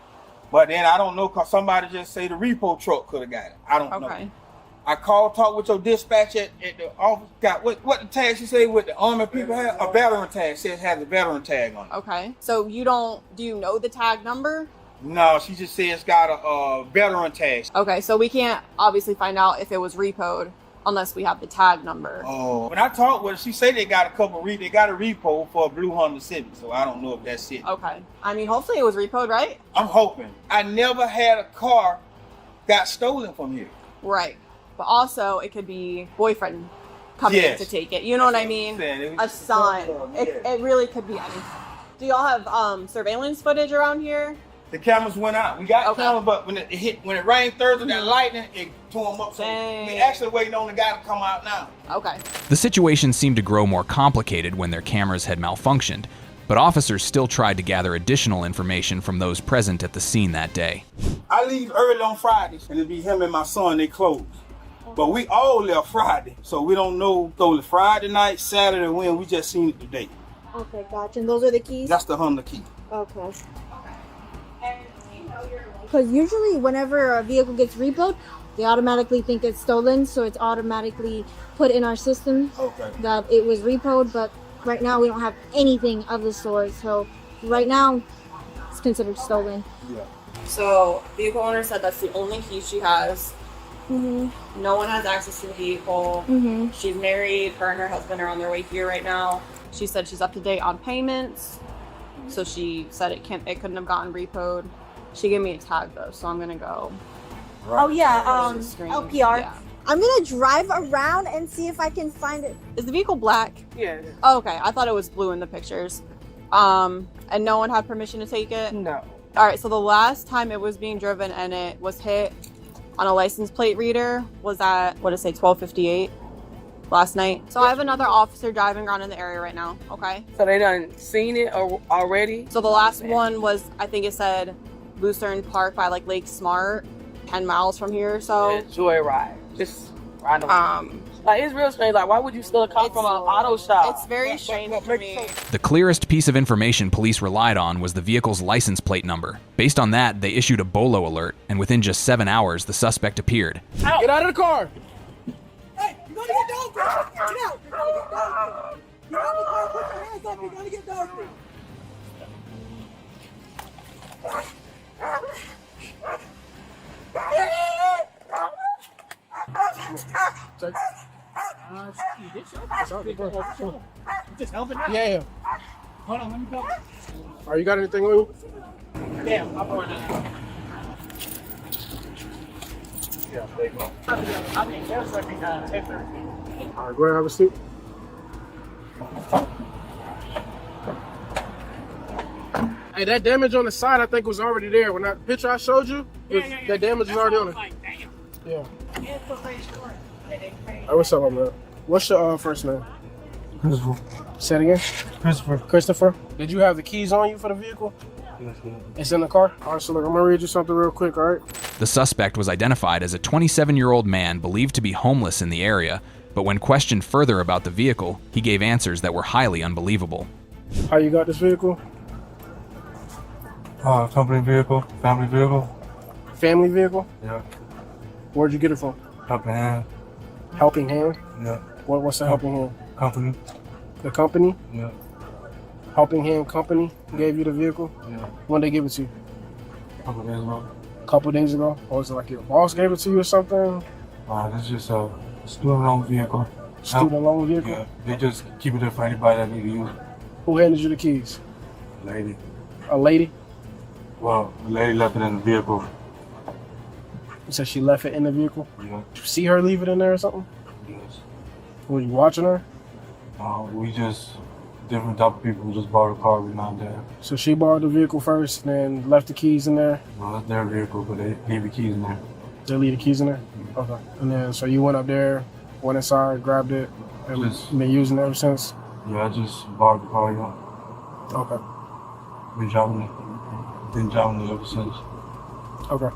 but then I don't know because somebody just say the repo truck could have got it. I don't know. I called, talked with your dispatch at the office. Got what the tag she say with the army people have? A veteran tag. Says has a veteran tag on it. Okay. So do you know the tag number? No, she just says it's got a veteran tag. Okay, so we can't obviously find out if it was repoed unless we have the tag number. Oh. When I talked with her, she said they got a they got a repo for a blue Honda Civic, so I don't know if that's it. Okay. I mean, hopefully it was repoed, right? I'm hoping. I never had a car got stolen from here. Right. But also, it could be boyfriend coming in to take it. You know what I mean? A son. It really could be any. Do y'all have surveillance footage around here? The cameras went out. We got cameras, but when it rained Thursday, that lightning, it tore them up. So we actually waiting on the guy to come out now. Okay. The situation seemed to grow more complicated when their cameras had malfunctioned, but officers still tried to gather additional information from those present at the scene that day. I leave early on Fridays, and it'll be him and my son, they close. But we all left Friday, so we don't know. So Friday night, Saturday, when we just seen it today. Okay, gotcha. And those are the keys? That's the Honda key. Okay. Because usually whenever a vehicle gets repoed, they automatically think it's stolen, so it's automatically put in our system that it was repoed, but right now we don't have anything of the sort, so right now it's considered stolen. Yeah. So vehicle owner said that's the only key she has. No one has access to the vehicle. She's married. Her and her husband are on their way here right now. She said she's up to date on payments. So she said it couldn't have gotten repoed. She gave me a tag though, so I'm gonna go. Oh yeah, Screen. LPR. Yeah. I'm gonna drive around and see if I can find it. Is the vehicle black? Yeah. Oh, okay. I thought it was blue in the pictures. And no one had permission to take it? No. All right, so the last time it was being driven and it was hit on a license plate reader was at, what did it say, 12:58 last night. So I have another officer driving around in the area right now, okay? So they done seen it already? So the last one was, I think it said Lucerne Park by like Lake Smart, 10 miles from here or so. Joyride. Just ride around. Like, it's real strange. Like, why would you steal a car from an auto shop? It's very strange to me. The clearest piece of information police relied on was the vehicle's license plate number. Based on that, they issued a BOLO alert, and within just 7 hours, the suspect appeared. Get out of the car! Hey, you're gonna get dog food. Get out. You're gonna get dog food. You're out the car. Put your hands up. You're gonna get dog food. Just helping out. Yeah. Hold on, let me go. Are you got anything on you? Damn, I'm going now. Yeah, there you go. I think there's like 10:30. All right, go ahead and have a seat. Hey, that damage on the side, I think, was already there. When that picture I showed you, that damage was already on it. Yeah. Hey, what's up, man? What's your first name? Christopher. Say it again. Christopher. Christopher. Did you have the keys on you for the vehicle? Yes, sir. It's in the car? All right, so look, I'm going to read you something real quick, all right? The suspect was identified as a 27-year-old man believed to be homeless in the area, but when questioned further about the vehicle, he gave answers that were highly unbelievable. How you got this vehicle? Company vehicle, family vehicle. Family vehicle? Yeah. Where'd you get it from? Helping hand. Helping Hand? Yeah. What's the Helping Hand? Company. The company? Yeah. Helping Hand Company gave you the vehicle? Yeah. When they give it to you? Couple days ago. Couple days ago? Or is it like your boss gave it to you or something? This is just a student loan vehicle. Student loan vehicle? Yeah. They just keep it there for anybody that need to use it. Who handed you the keys? Lady. A lady? Well, the lady left it in the vehicle. You said she left it in the vehicle? Yeah. Did you see her leave it in there or something? Yes. Were you watching her? We just, different type of people just borrow the car every now and then. So she borrowed the vehicle first, then left the keys in there? No, that's their vehicle, but they leave the keys in there. They leave the keys in there? Okay. And then, so you went up there, went inside, grabbed it, and been using it ever since? Yeah, I just borrowed the car, yeah. Okay. Been driving it ever since. Okay.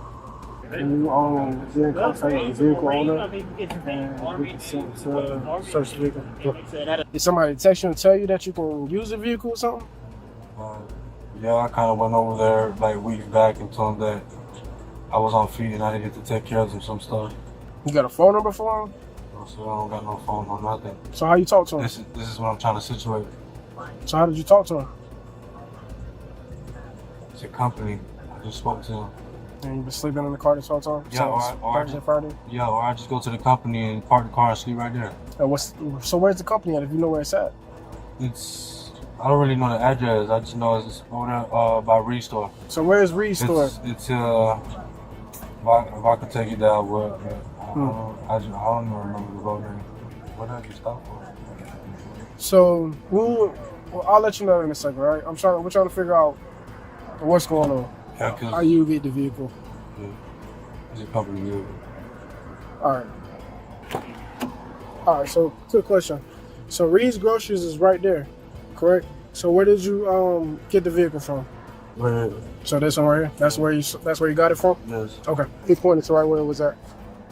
Can you contact the vehicle owner and get consent to search the vehicle? Did somebody text you and tell you that you can use the vehicle or something? Yeah, I kind of went over there like weeks back and told them that I was on feet and I needed to take care of some stuff. You got a phone number for him? So I don't got no phone or nothing. So how you talk to him? This is what I'm trying to situate. So how did you talk to him? It's a company. I just spoke to him. And you been sleeping in the car this whole time? Yeah, Thursday, Friday? Yeah, or I just go to the company and park the car and sleep right there. So where's the company at if you know where it's at? I don't really know the address. I just know it's over there by Reed Store. So where's Reed Store? It's if I could take you there, but I don't even remember the road name. What did you stop for? So I'll let you know in a second, right? We're trying to figure out what's going on. Yeah, how you get the vehicle? Yeah. It's a company vehicle. All right. So quick question. So Reed's Groceries is right there, correct? So where did you get the vehicle from? Right here. So this one right here. That's where you got it from? Yes. Okay. He pointed to right where it was at.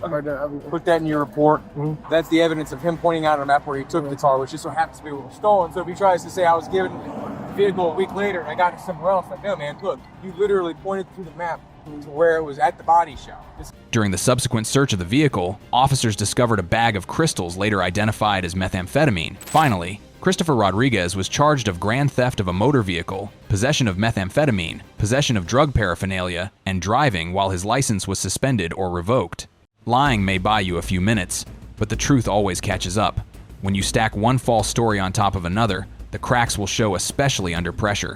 Right there. Put that in your report. That's the evidence of him pointing out on a map where he took the car, which just so happens to be what was stolen. So if he tries to say I was given the vehicle a week later and I got it somewhere else, like, no man, look, you literally pointed through the map to where it was at the body shop. During the subsequent search of the vehicle, officers discovered a bag of crystals later identified as methamphetamine. Finally, Christopher Rodriguez was charged of grand theft of a motor vehicle, possession of methamphetamine, possession of drug paraphernalia, and driving while his license was suspended or revoked. Lying may buy you a few minutes, but the truth always catches up. When you stack one false story on top of another, the cracks will show, especially under pressure.